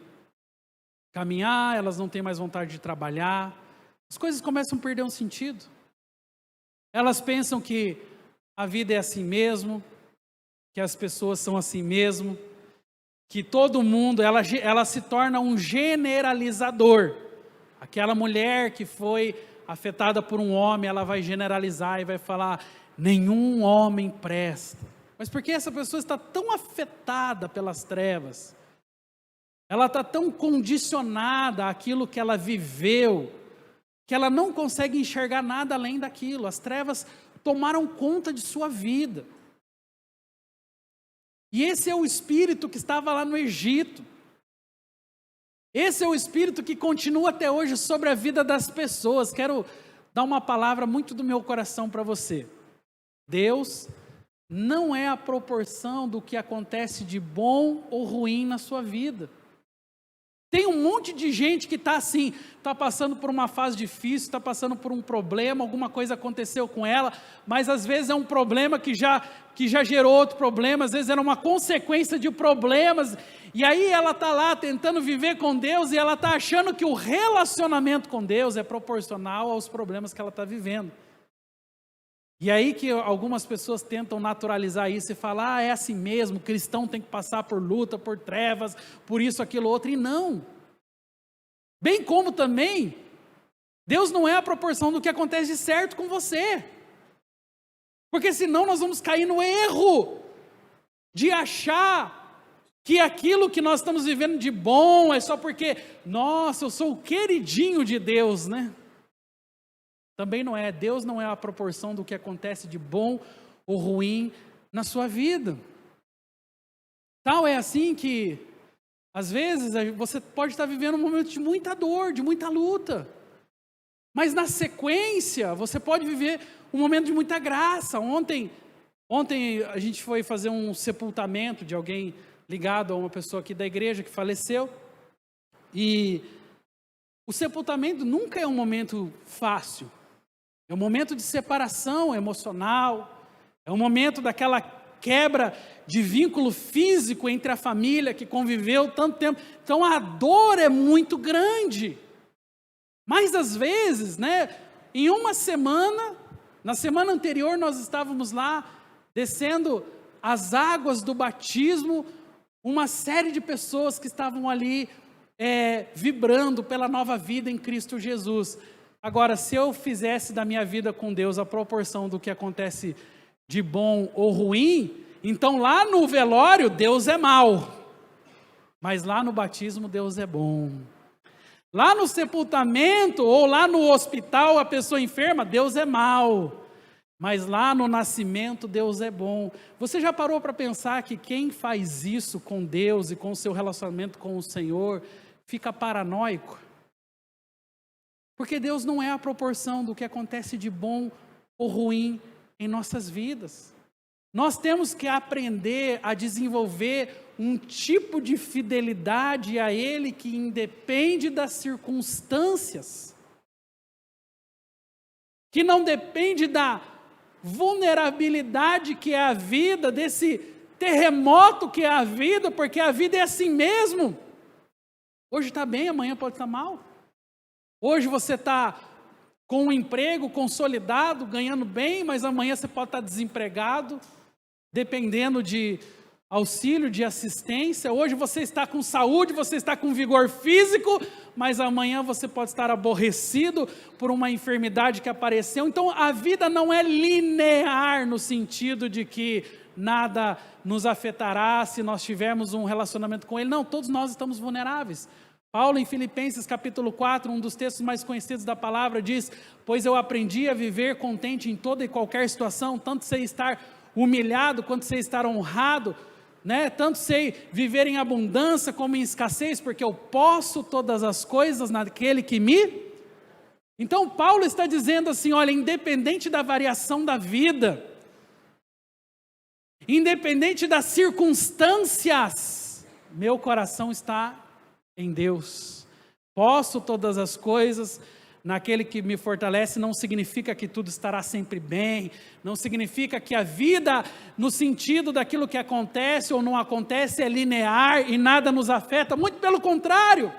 caminhar, elas não têm mais vontade de trabalhar. As coisas começam a perder um sentido. Elas pensam que a vida é assim mesmo, que as pessoas são assim mesmo, que todo mundo, ela se torna um generalizador. Aquela mulher que foi afetada por um homem, ela vai generalizar e vai falar, nenhum homem presta. Mas por que essa pessoa está tão afetada pelas trevas? Ela está tão condicionada àquilo que ela viveu, que ela não consegue enxergar nada além daquilo. As trevas tomaram conta de sua vida. E esse é o espírito que estava lá no Egito. Esse é o espírito que continua até hoje sobre a vida das pessoas. Quero dar uma palavra muito do meu coração para você. Deus não é a proporção do que acontece de bom ou ruim na sua vida. Tem um monte de gente que está assim, está passando por uma fase difícil, está passando por um problema, alguma coisa aconteceu com ela, mas às vezes é um problema que já gerou outro problema, às vezes era uma consequência de problemas, e aí ela está lá tentando viver com Deus, e ela está achando que o relacionamento com Deus é proporcional aos problemas que ela está vivendo. E aí que algumas pessoas tentam naturalizar isso e falar, é assim mesmo, o cristão tem que passar por luta, por trevas, por isso, aquilo, outro, e não. Bem como também, Deus não é a proporção do que acontece de certo com você. Porque senão nós vamos cair no erro de achar que aquilo que nós estamos vivendo de bom é só porque, nossa, eu sou o queridinho de Deus, né? Também não é. Deus não é a proporção do que acontece de bom ou ruim na sua vida. Tal é assim que, às vezes, você pode estar vivendo um momento de muita dor, de muita luta. Mas na sequência, você pode viver um momento de muita graça. Ontem a gente foi fazer um sepultamento de alguém ligado a uma pessoa aqui da igreja que faleceu. E o sepultamento nunca é um momento fácil. É um momento de separação emocional, é um momento daquela quebra de vínculo físico entre a família que conviveu tanto tempo. Então a dor é muito grande. Mas às vezes, em uma semana, na semana anterior nós estávamos lá, descendo as águas do batismo, uma série de pessoas que estavam ali vibrando pela nova vida em Cristo Jesus. Agora, se eu fizesse da minha vida com Deus a proporção do que acontece de bom ou ruim, então lá no velório Deus é mau, mas lá no batismo Deus é bom. Lá no sepultamento ou lá no hospital a pessoa enferma, Deus é mau, mas lá no nascimento Deus é bom. Você já parou para pensar que quem faz isso com Deus e com o seu relacionamento com o Senhor fica paranoico? Porque Deus não é a proporção do que acontece de bom ou ruim em nossas vidas. Nós temos que aprender a desenvolver um tipo de fidelidade a Ele que independe das circunstâncias, que não depende da vulnerabilidade que é a vida, desse terremoto que é a vida, porque a vida é assim mesmo. Hoje está bem, amanhã pode estar mal. Hoje você está com um emprego consolidado, ganhando bem, mas amanhã você pode estar desempregado, dependendo de auxílio, de assistência. Hoje você está com saúde, você está com vigor físico, mas amanhã você pode estar aborrecido por uma enfermidade que apareceu. Então a vida não é linear no sentido de que nada nos afetará se nós tivermos um relacionamento com Ele. Não, todos nós estamos vulneráveis. Paulo, em Filipenses capítulo 4, um dos textos mais conhecidos da palavra, diz: pois eu aprendi a viver contente em toda e qualquer situação, tanto sei estar humilhado, quanto sei estar honrado, tanto sei viver em abundância como em escassez, porque eu posso todas as coisas naquele que me... Então Paulo está dizendo assim, olha, independente da variação da vida, independente das circunstâncias, meu coração está em Deus. Posso todas as coisas naquele que me fortalece. Não significa que tudo estará sempre bem, não significa que a vida, no sentido daquilo que acontece ou não acontece, é linear e nada nos afeta, muito pelo contrário.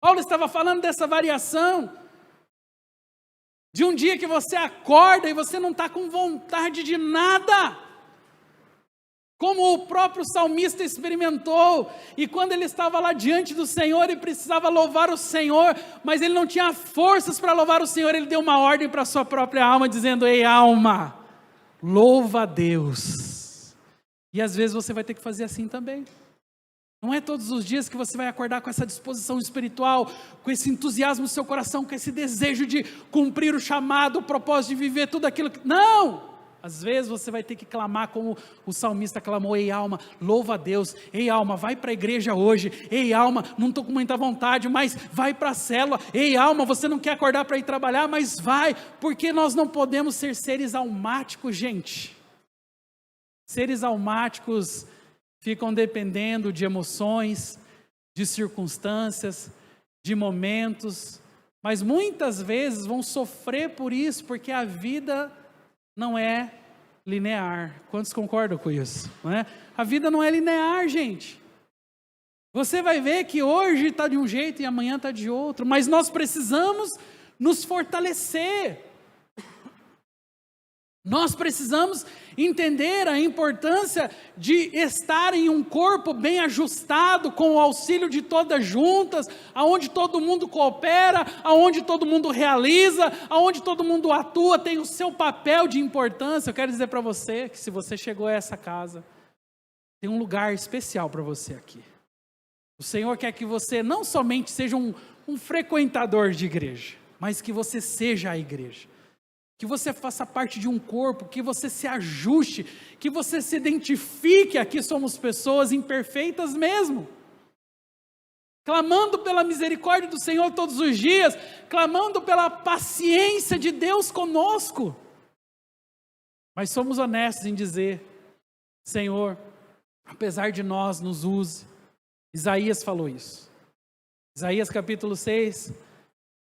Paulo estava falando dessa variação, de um dia que você acorda e você não está com vontade de nada, como o próprio salmista experimentou, e quando ele estava lá diante do Senhor e precisava louvar o Senhor, mas ele não tinha forças para louvar o Senhor, ele deu uma ordem para a sua própria alma, dizendo: ei alma, louva a Deus. E às vezes você vai ter que fazer assim também. Não é todos os dias que você vai acordar com essa disposição espiritual, com esse entusiasmo no seu coração, com esse desejo de cumprir o chamado, o propósito de viver tudo aquilo que... Não! Às vezes você vai ter que clamar como o salmista clamou: ei alma, louva a Deus. Ei alma, vai para a igreja hoje. Ei alma, não estou com muita vontade, mas vai para a célula. Ei alma, você não quer acordar para ir trabalhar, mas vai, porque nós não podemos ser seres almáticos, gente. Seres almáticos ficam dependendo de emoções, de circunstâncias, de momentos, mas muitas vezes vão sofrer por isso, porque a vida não é linear. Quantos concordam com isso? Não é? A vida não é linear, gente. Você vai ver que hoje está de um jeito e amanhã está de outro, mas nós precisamos nos fortalecer. Nós precisamos entender a importância de estar em um corpo bem ajustado, com o auxílio de todas juntas, aonde todo mundo coopera, aonde todo mundo realiza, aonde todo mundo atua, tem o seu papel de importância. Eu quero dizer para você que se você chegou a essa casa, tem um lugar especial para você aqui. O Senhor quer que você não somente seja um frequentador de igreja, mas que você seja a igreja. Que você faça parte de um corpo, que você se ajuste, que você se identifique. Aqui somos pessoas imperfeitas mesmo, clamando pela misericórdia do Senhor todos os dias, clamando pela paciência de Deus conosco, mas somos honestos em dizer: Senhor, apesar de nós, nos use. Isaías falou isso, Isaías capítulo 6,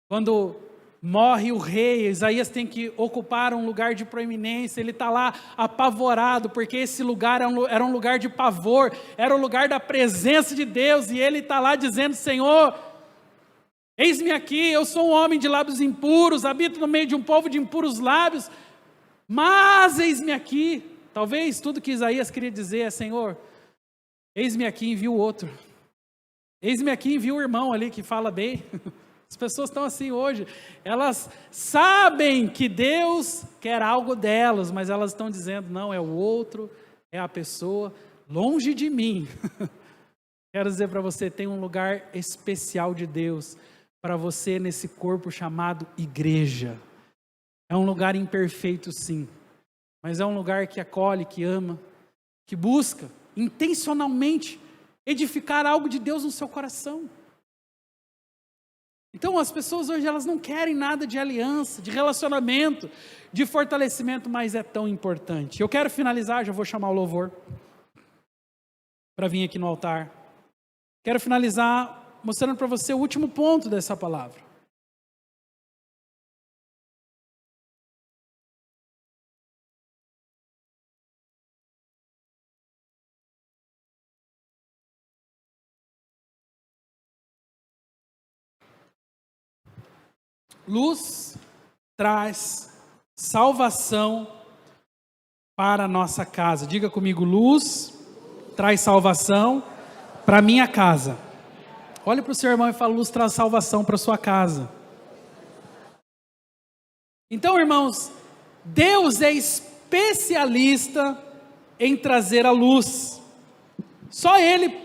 quando morre o rei, Isaías tem que ocupar um lugar de proeminência, ele está lá apavorado, porque esse lugar era um lugar de pavor, era o lugar da presença de Deus, e ele está lá dizendo: Senhor, eis-me aqui, eu sou um homem de lábios impuros, habito no meio de um povo de impuros lábios, mas eis-me aqui. Talvez tudo que Isaías queria dizer é: Senhor, eis-me aqui, envia o outro, eis-me aqui, envia o irmão ali que fala bem. As pessoas estão assim hoje, elas sabem que Deus quer algo delas, mas elas estão dizendo: não, é o outro, é a pessoa, longe de mim. Quero dizer para você, tem um lugar especial de Deus para você nesse corpo chamado igreja. É um lugar imperfeito, sim, mas é um lugar que acolhe, que ama, que busca intencionalmente edificar algo de Deus no seu coração. Então as pessoas hoje, elas não querem nada de aliança, de relacionamento, de fortalecimento, mas é tão importante. Eu quero finalizar, já vou chamar o louvor para vir aqui no altar. Quero finalizar mostrando para você o último ponto dessa palavra. Luz traz salvação para a nossa casa. Diga comigo: luz traz salvação para a minha casa. Olhe para o seu irmão e fala: luz traz salvação para a sua casa. Então, irmãos, Deus é especialista em trazer a luz. Só Ele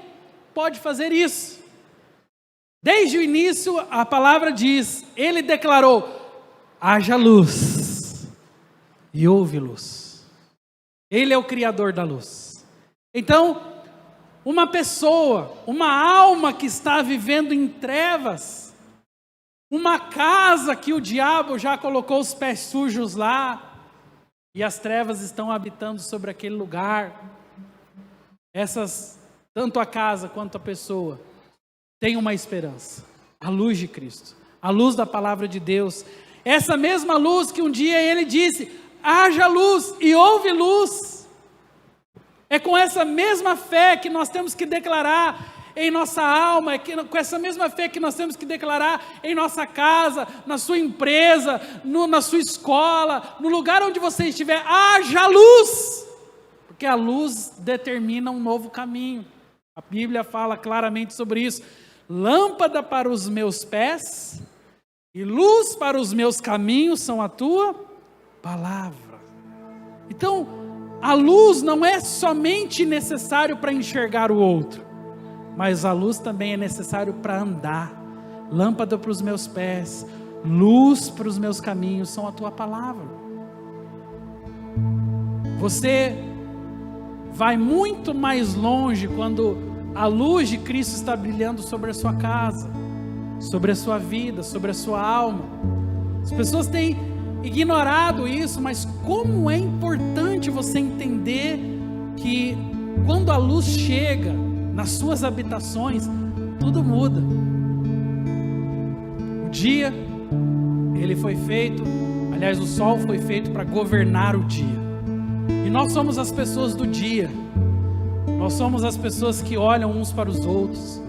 pode fazer isso. Desde o início, a palavra diz, Ele declarou: haja luz, e houve luz. Ele é o Criador da luz. Então, uma pessoa, uma alma que está vivendo em trevas, uma casa que o diabo já colocou os pés sujos lá, e as trevas estão habitando sobre aquele lugar, tanto a casa quanto a pessoa, tem uma esperança: a luz de Cristo, a luz da palavra de Deus, essa mesma luz que um dia Ele disse: haja luz, e houve luz. É com essa mesma fé que nós temos que declarar em nossa alma, com essa mesma fé que nós temos que declarar em nossa casa, na sua empresa, na sua escola, no lugar onde você estiver: haja luz, porque a luz determina um novo caminho. A Bíblia fala claramente sobre isso: lâmpada para os meus pés e luz para os meus caminhos são a tua palavra. Então, a luz não é somente necessário para enxergar o outro, mas a luz também é necessário para andar. Lâmpada para os meus pés, luz para os meus caminhos são a tua palavra. Você vai muito mais longe quando a luz de Cristo está brilhando sobre a sua casa, sobre a sua vida, sobre a sua alma. As pessoas têm ignorado isso, mas como é importante você entender que quando a luz chega nas suas habitações, tudo muda. O dia, ele foi feito, aliás, o sol foi feito para governar o dia. E nós somos as pessoas do dia. Nós somos as pessoas que olham uns para os outros,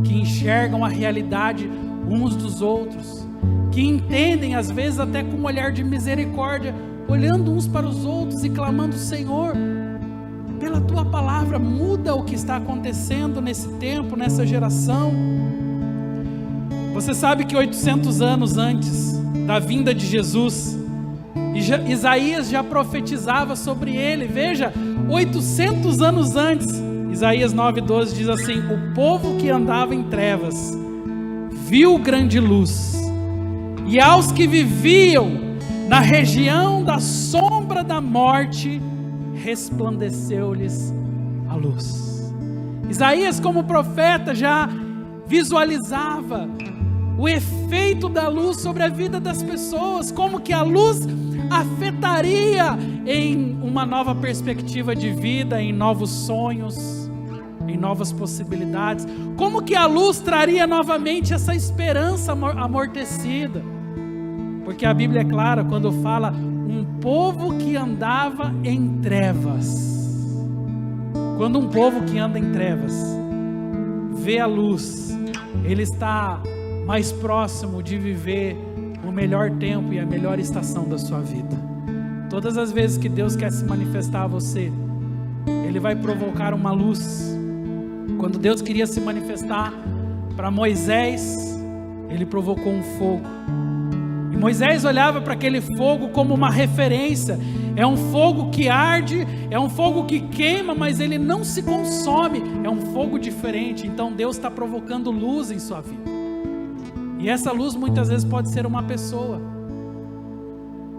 que enxergam a realidade uns dos outros, que entendem às vezes até com um olhar de misericórdia, olhando uns para os outros e clamando: Senhor, pela tua palavra muda o que está acontecendo nesse tempo, nessa geração. Você sabe que 800 anos antes da vinda de Jesus, Isaías já profetizava sobre ele. Veja, 800 anos antes, Isaías 9:12 diz assim: o povo que andava em trevas viu grande luz, e aos que viviam na região da sombra da morte resplandeceu-lhes a luz. Isaías, como profeta, já visualizava o efeito da luz sobre a vida das pessoas, como que a luz afetaria em uma nova perspectiva de vida, em novos sonhos, em novas possibilidades, como que a luz traria novamente essa esperança amortecida, porque a Bíblia é clara quando fala um povo que andava em trevas. Quando um povo que anda em trevas vê a luz, ele está mais próximo de viver o melhor tempo e a melhor estação da sua vida. Todas as vezes que Deus quer se manifestar a você, Ele vai provocar uma luz. Quando Deus queria se manifestar para Moisés, Ele provocou um fogo. E Moisés olhava para aquele fogo como uma referência. É um fogo que arde, é um fogo que queima, mas ele não se consome. É um fogo diferente. Então Deus está provocando luz em sua vida. E essa luz muitas vezes pode ser uma pessoa.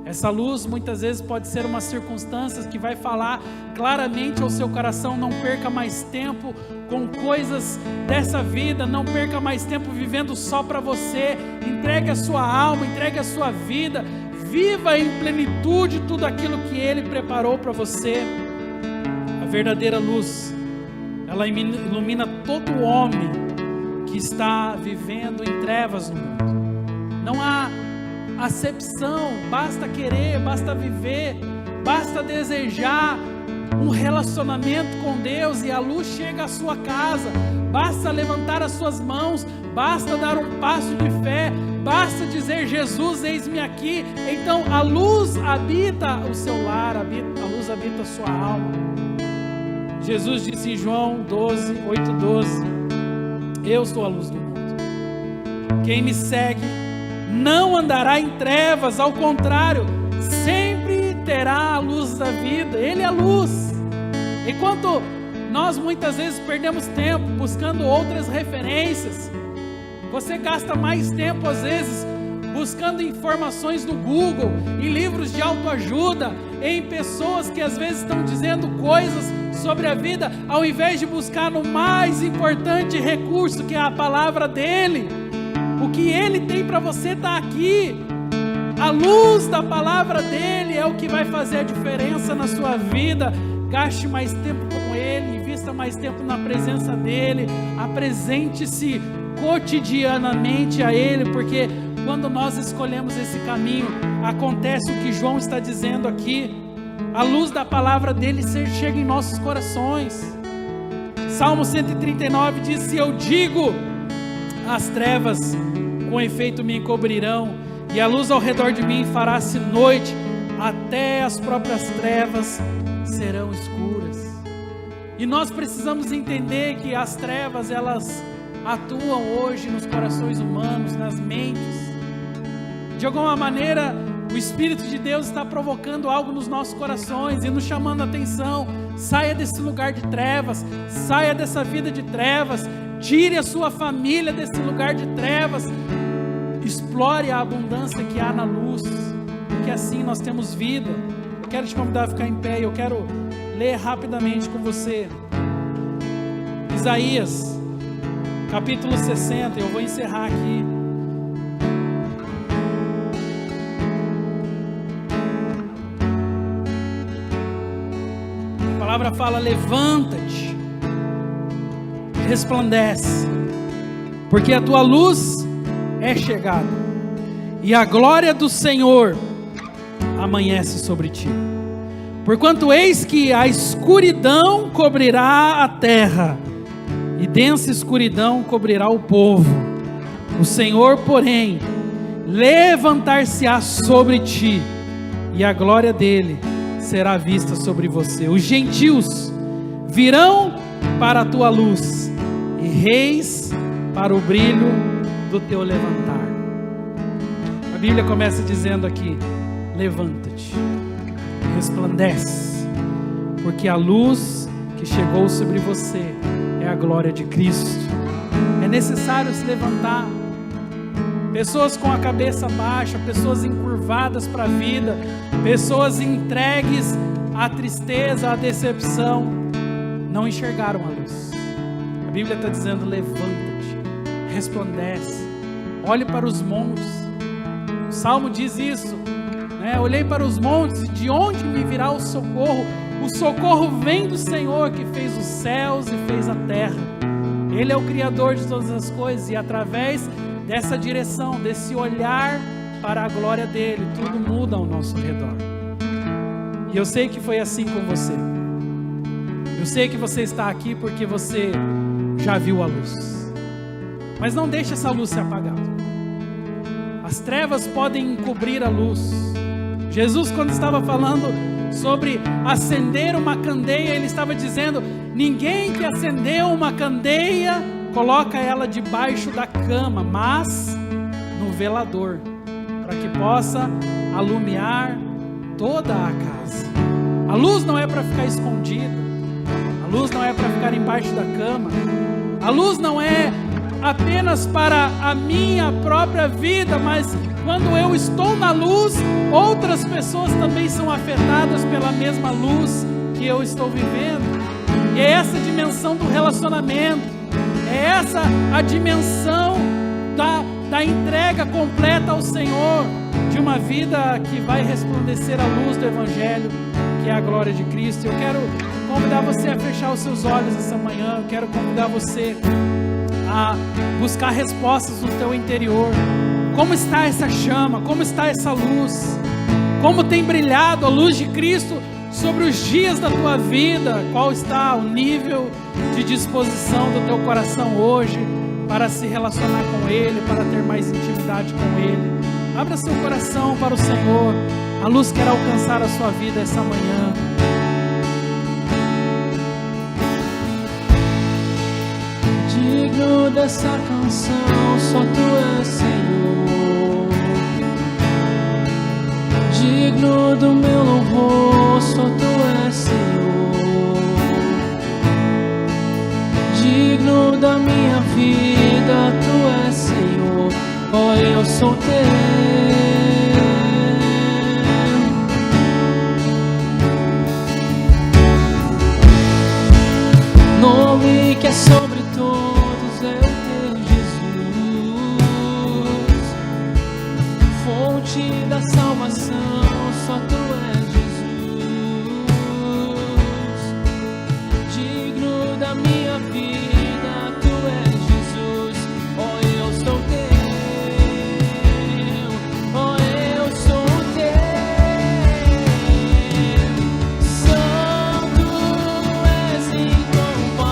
Essa luz muitas vezes pode ser uma circunstância que vai falar claramente ao seu coração: não perca mais tempo com coisas dessa vida, não perca mais tempo vivendo só para você. Entregue a sua alma, entregue a sua vida, viva em plenitude tudo aquilo que Ele preparou para você. A verdadeira luz, ela ilumina todo homem que está vivendo em trevas no mundo. Não há acepção, basta querer, basta viver, basta desejar um relacionamento com Deus e a luz chega à sua casa. Basta levantar as suas mãos, basta dar um passo de fé, basta dizer: Jesus, eis-me aqui. Então a luz habita o seu lar, a luz habita a sua alma. Jesus disse em João 8:12: eu sou a luz do mundo. Quem me segue não andará em trevas, ao contrário, sempre terá a luz da vida. Ele é a luz. Enquanto nós muitas vezes perdemos tempo buscando outras referências, você gasta mais tempo às vezes buscando informações no Google, em livros de autoajuda, em pessoas que às vezes estão dizendo coisas sobre a vida, ao invés de buscar no mais importante recurso, que é a palavra dele. O que Ele tem para você está aqui. A luz da palavra dele é o que vai fazer a diferença na sua vida. Gaste mais tempo com Ele, invista mais tempo na presença dele, apresente-se cotidianamente a Ele, porque quando nós escolhemos esse caminho, acontece o que João está dizendo aqui. A luz da palavra dele chega em nossos corações. Salmo 139 diz: se eu digo, as trevas com efeito me encobrirão, e a luz ao redor de mim fará-se noite, até as próprias trevas serão escuras. E nós precisamos entender que as trevas, elas atuam hoje nos corações humanos, nas mentes. De alguma maneira, o Espírito de Deus está provocando algo nos nossos corações e nos chamando a atenção. Saia desse lugar de trevas, saia dessa vida de trevas, tire a sua família desse lugar de trevas, explore a abundância que há na luz, porque assim nós temos vida. Eu quero te convidar a ficar em pé e eu quero ler rapidamente com você Isaías capítulo 60, eu vou encerrar aqui. A palavra fala: levanta-te, resplandece, porque a tua luz é chegada, e a glória do Senhor amanhece sobre ti. Porquanto eis que a escuridão cobrirá a terra, e densa escuridão cobrirá o povo. O Senhor, porém, levantar-se-á sobre ti, e a glória dele será vista sobre você. Os gentios virão para a tua luz, e reis para o brilho do teu levantar. A Bíblia começa dizendo aqui: levanta-te, resplandece, porque a luz que chegou sobre você é a glória de Cristo. É necessário se levantar. Pessoas com a cabeça baixa, pessoas encurvadas para a vida, pessoas entregues à tristeza, à decepção, não enxergaram a luz. A Bíblia está dizendo: levanta-te, resplandece, olhe para os montes. O Salmo diz isso, né? Olhei para os montes, e de onde me virá o socorro? O socorro vem do Senhor, que fez os céus e fez a terra. Ele é o Criador de todas as coisas, e através dessa direção, desse olhar para a glória dele, tudo muda ao nosso redor. E eu sei que foi assim com você. Eu sei que você está aqui porque você já viu a luz. Mas não deixe essa luz ser apagada. As trevas podem encobrir a luz. Jesus, quando estava falando sobre acender uma candeia, ele estava dizendo: ninguém que acendeu uma candeia coloca ela debaixo da cama, mas no velador, para que possa alumiar toda a casa. A luz não é para ficar escondida, a luz não é para ficar embaixo da cama, a luz não é apenas para a minha própria vida, mas quando eu estou na luz, outras pessoas também são afetadas pela mesma luz que eu estou vivendo. E é essa dimensão do relacionamento, é essa a dimensão da entrega completa ao Senhor, de uma vida que vai resplandecer a luz do Evangelho, que é a glória de Cristo. Eu quero convidar você a fechar os seus olhos essa manhã. Eu quero convidar você a buscar respostas no teu interior. Como está essa chama? Como está essa luz? Como tem brilhado a luz de Cristo sobre os dias da tua vida? Qual está o nível de disposição do teu coração hoje para se relacionar com Ele, para ter mais intimidade com Ele? Abra seu coração para o Senhor. A luz quer alcançar a sua vida essa manhã. Digno dessa canção, só Tu és Senhor. Digno do meu louvor, só Tu és Senhor. Digno da minha vida, Tu és Senhor. Oh, eu sou Teu. Nome que é sobre todos é o Teu, Jesus. Fonte da salvação, só Tu és Jesus. Digno da minha vida, Tu és Jesus. Oh, eu sou Teu. Oh, eu sou Teu. Santo és incomparável.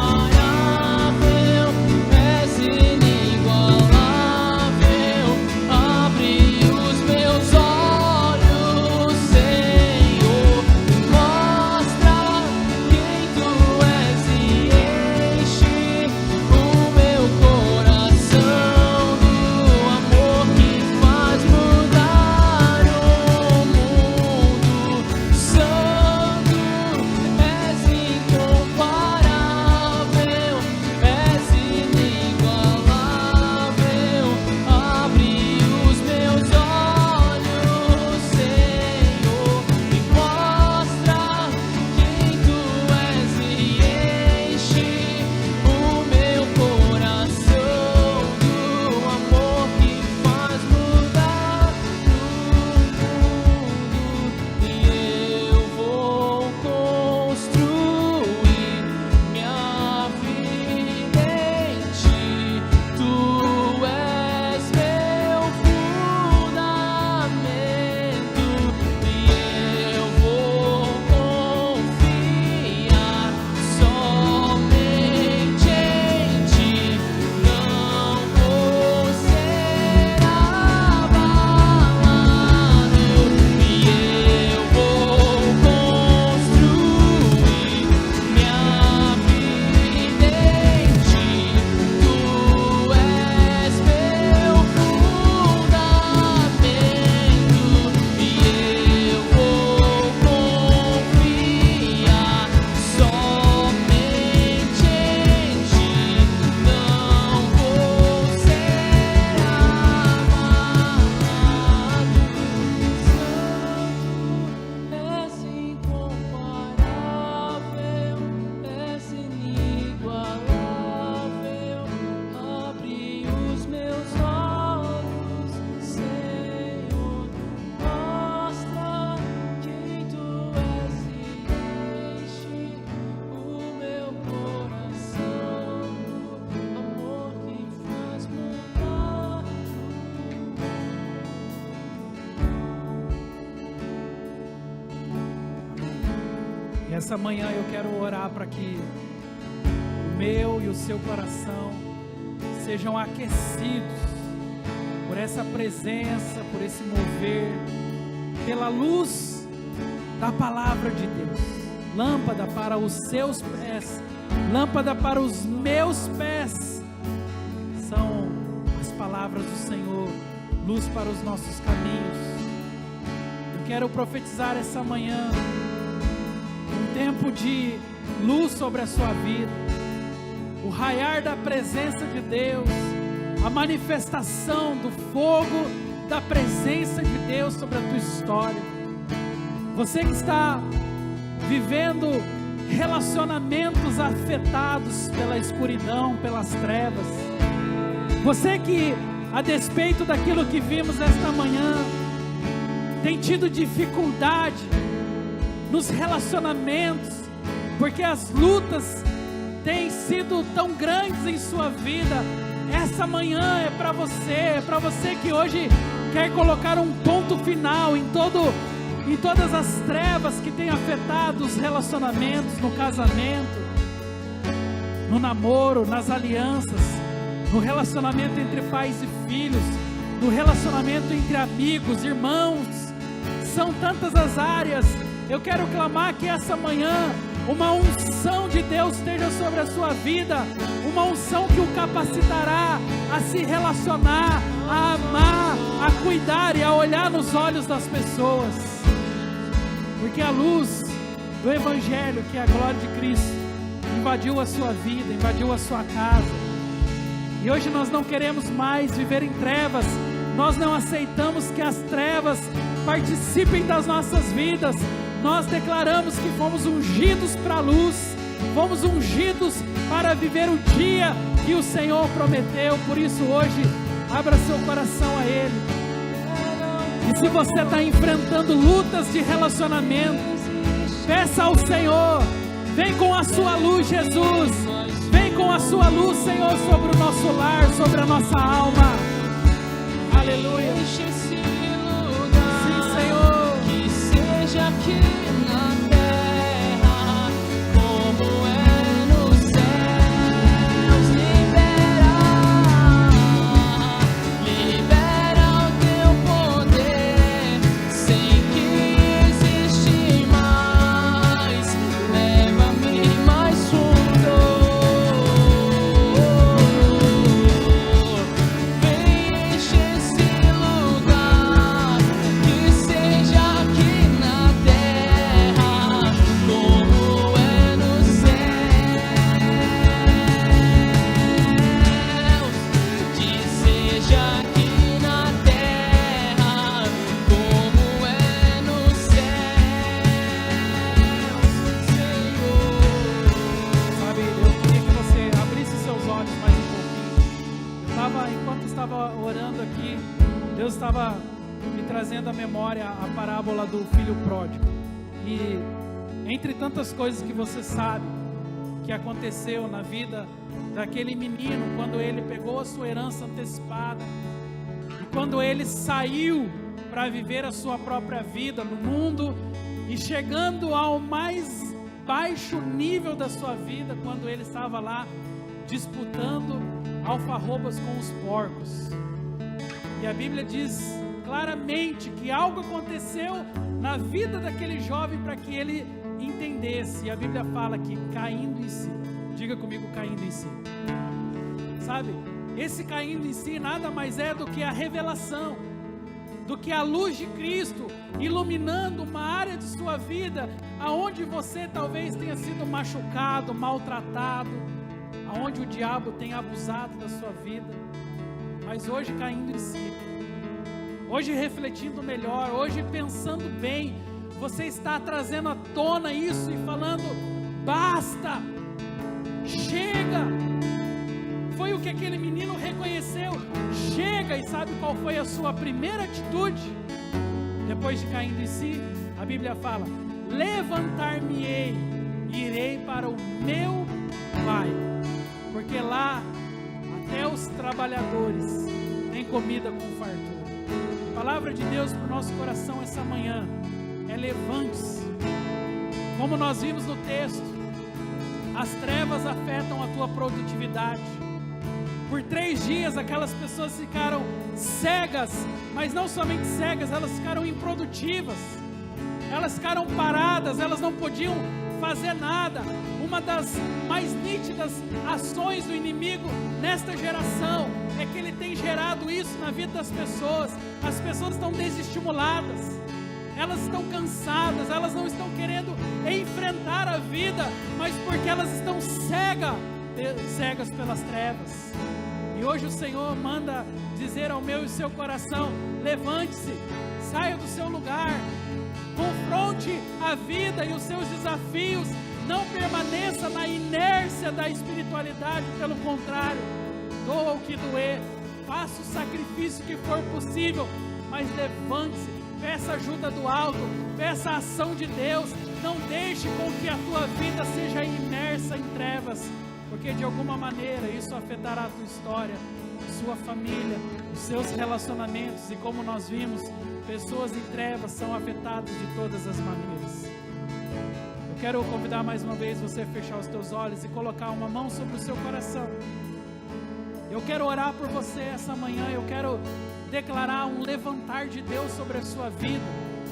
Essa manhã eu quero orar para que o meu e o seu coração sejam aquecidos por essa presença, por esse mover, pela luz da palavra de Deus. Lâmpada para os seus pés, lâmpada para os meus pés, são as palavras do Senhor, luz para os nossos caminhos. Eu quero profetizar essa manhã um tempo de luz sobre a sua vida, o raiar da presença de Deus, a manifestação do fogo da presença de Deus sobre a tua história. Você que está vivendo relacionamentos afetados pela escuridão, pelas trevas, você que, a despeito daquilo que vimos esta manhã, tem tido dificuldade nos relacionamentos, porque as lutas têm sido tão grandes em sua vida. Essa manhã é para você que hoje quer colocar um ponto final em todas as trevas que têm afetado os relacionamentos, no casamento, no namoro, nas alianças, no relacionamento entre pais e filhos, no relacionamento entre amigos, irmãos. São tantas as áreas. Eu quero clamar que essa manhã uma unção de Deus esteja sobre a sua vida, uma unção que o capacitará a se relacionar, a amar, a cuidar e a olhar nos olhos das pessoas, porque a luz do Evangelho, que é a glória de Cristo, invadiu a sua vida, invadiu a sua casa, e hoje nós não queremos mais viver em trevas. Nós não aceitamos que as trevas participem das nossas vidas. Nós declaramos que fomos ungidos para a luz, fomos ungidos para viver o dia que o Senhor prometeu. Por isso hoje, abra seu coração a Ele. E se você está enfrentando lutas de relacionamento, peça ao Senhor, vem com a sua luz, Jesus, vem com a sua luz, Senhor, sobre o nosso lar, sobre a nossa alma. Aleluia. Sim, Senhor. Que seja aqui na terra, como é nos céus. Libera o teu poder, sem que existe mais. Leva-me mais fundo. Vem encher esse lugar, que seja aqui na terra, como é nos céus. Que seja aqui na terra, como é nos céus, Senhor. Sabe, eu queria que você abrisse seus olhos mais um pouquinho. Enquanto estava orando aqui, Deus estava me trazendo à memória a parábola do filho pródigo. E entre tantas coisas que você sabe que aconteceu na vida daquele menino, quando ele pegou a sua herança antecipada, e quando ele saiu para viver a sua própria vida no mundo, e chegando ao mais baixo nível da sua vida, quando ele estava lá disputando alfarrobas com os porcos. E a Bíblia diz claramente que algo aconteceu na vida daquele jovem para que ele entendesse. E a Bíblia fala que caindo em si, diga comigo, caindo em si. Sabe, esse caindo em si nada mais é do que a revelação, do que a luz de Cristo iluminando uma área de sua vida, aonde você talvez tenha sido machucado, maltratado, aonde o diabo tem abusado da sua vida. Mas hoje caindo em si, hoje refletindo melhor, hoje pensando bem, você está trazendo à tona isso e falando: basta, chega. Foi o que aquele menino reconheceu: chega. E sabe qual foi a sua primeira atitude? Depois de caindo em si, a Bíblia fala: levantar-me-ei e irei para o meu Pai, porque lá até os trabalhadores têm comida com fartura. A palavra de Deus para o nosso coração essa manhã é: levante-se, Como nós vimos no texto, as trevas afetam a tua produtividade. Por 3 dias aquelas pessoas ficaram cegas, mas não somente cegas, elas ficaram improdutivas. Elas ficaram paradas, elas não podiam fazer nada. Uma das mais nítidas ações do inimigo nesta geração é que ele tem gerado isso na vida das pessoas. As pessoas estão desestimuladas, elas estão cansadas, elas não estão querendo enfrentar a vida, mas porque elas estão cegas pelas trevas. E hoje o Senhor manda dizer ao meu e ao seu coração: levante-se, saia do seu lugar, confronte a vida e os seus desafios, não permaneça na inércia da espiritualidade, pelo contrário, doa o que doer, faça o sacrifício que for possível, mas levante-se, peça ajuda do alto, peça a ação de Deus, não deixe com que a tua vida seja imersa em trevas, porque de alguma maneira isso afetará a tua história, a sua família, os seus relacionamentos, e como nós vimos, pessoas em trevas são afetadas de todas as maneiras. Eu quero convidar mais uma vez você a fechar os teus olhos e colocar uma mão sobre o seu coração. Eu quero orar por você essa manhã, eu quero declarar um levantar de Deus sobre a sua vida.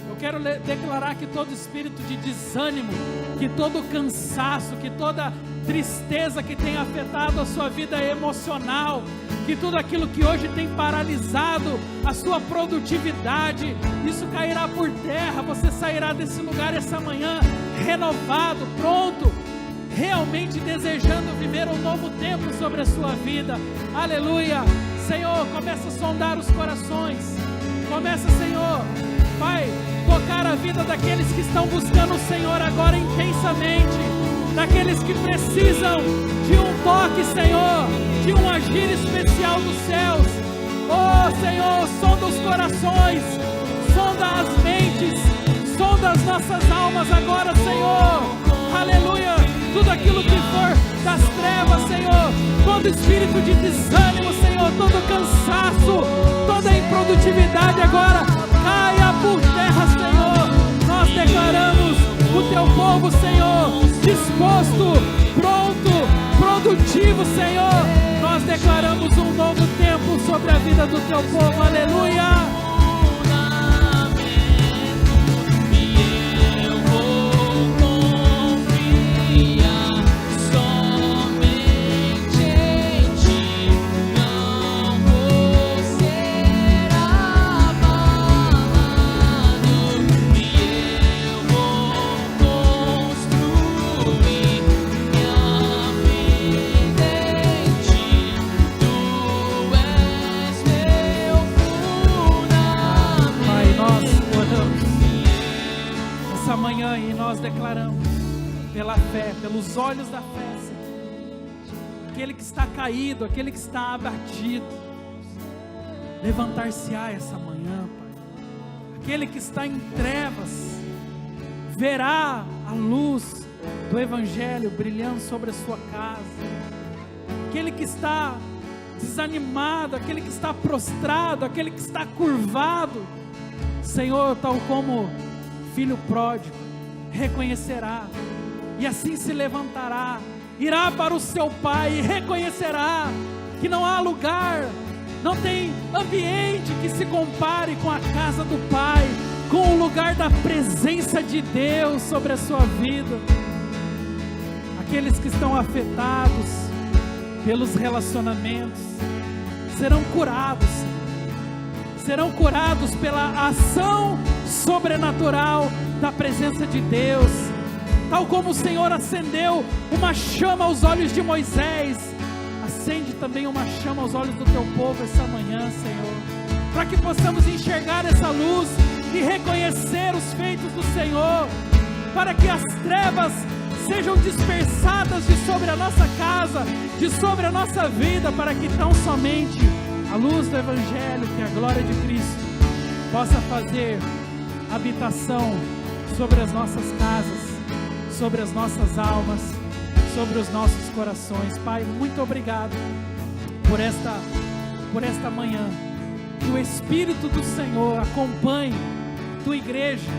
Eu quero declarar que todo espírito de desânimo, que todo cansaço, que toda tristeza que tem afetado a sua vida emocional, que tudo aquilo que hoje tem paralisado a sua produtividade, isso cairá por terra. Você sairá desse lugar essa manhã renovado, pronto, realmente desejando viver um novo tempo sobre a sua vida. Aleluia. Senhor, começa a sondar os corações, começa, Senhor, Pai, tocar a vida daqueles que estão buscando o Senhor agora intensamente, daqueles que precisam de um toque, Senhor, de um agir especial dos céus. Oh Senhor, sonda os corações, sonda as mentes, sonda as nossas almas agora, Senhor. Aleluia. Tudo aquilo que for das trevas, Senhor, todo espírito de desânimo, Senhor, todo cansaço, toda improdutividade agora caia por terra, Senhor. Nós declaramos o teu povo, Senhor, disposto, pronto, produtivo, Senhor. Nós declaramos um novo tempo sobre a vida do teu povo. Aleluia. Amanhã, e nós declaramos pela fé, pelos olhos da fé, Senhor, aquele que está caído, aquele que está abatido, levantar-se-á essa manhã, Pai. Aquele que está em trevas verá a luz do Evangelho brilhando sobre a sua casa. Aquele que está desanimado, aquele que está prostrado, aquele que está curvado, Senhor, tal como filho pródigo, reconhecerá, e assim se levantará, irá para o seu pai e reconhecerá que não há lugar, não tem ambiente que se compare com a casa do Pai, com o lugar da presença de Deus sobre a sua vida. Aqueles que estão afetados pelos relacionamentos serão curados, serão curados pela ação sobrenatural da presença de Deus. Tal como o Senhor acendeu uma chama aos olhos de Moisés, acende também uma chama aos olhos do teu povo essa manhã, Senhor, para que possamos enxergar essa luz e reconhecer os feitos do Senhor, para que as trevas sejam dispersadas de sobre a nossa casa, de sobre a nossa vida, para que tão somente a luz do Evangelho, que é a glória de Cristo, possa fazer habitação sobre as nossas casas, sobre as nossas almas, sobre os nossos corações. Pai, muito obrigado por esta manhã. Que o Espírito do Senhor acompanhe tua igreja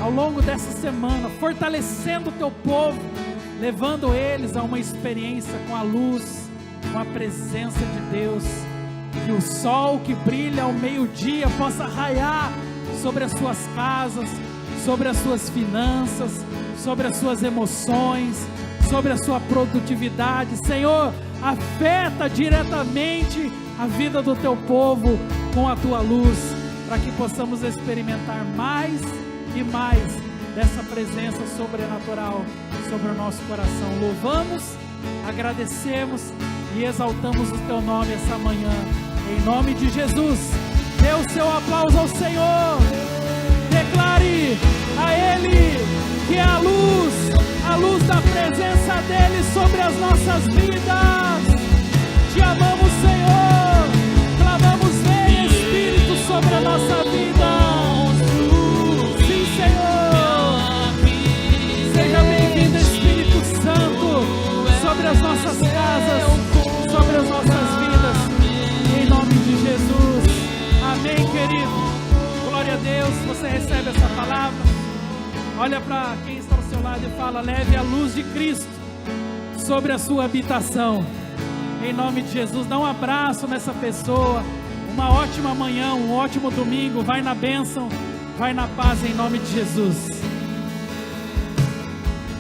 ao longo dessa semana, fortalecendo o teu povo, levando eles a uma experiência com a luz, com a presença de Deus. Que o sol que brilha ao meio-dia possa raiar sobre as suas casas, sobre as suas finanças, sobre as suas emoções, sobre a sua produtividade. Senhor, afeta diretamente a vida do teu povo com a tua luz, para que possamos experimentar mais e mais dessa presença sobrenatural sobre o nosso coração. Louvamos, agradecemos e exaltamos o teu nome essa manhã, em nome de Jesus. Dê o seu aplauso ao Senhor, declare a Ele que é a luz da presença dEle sobre as nossas vidas. Te amamos, Senhor, clamamos, vem Espírito sobre a nossa vida. Sim, Senhor, seja bem-vindo, Espírito Santo, sobre as nossas casas, sobre as nossas vidas, em nome de Jesus. Amém, querido. Glória a Deus. Você recebe essa palavra, olha para quem está ao seu lado e fala: leve a luz de Cristo sobre a sua habitação, em nome de Jesus. Dá um abraço nessa pessoa. Uma ótima manhã, um ótimo domingo. Vai na bênção, vai na paz, em nome de Jesus.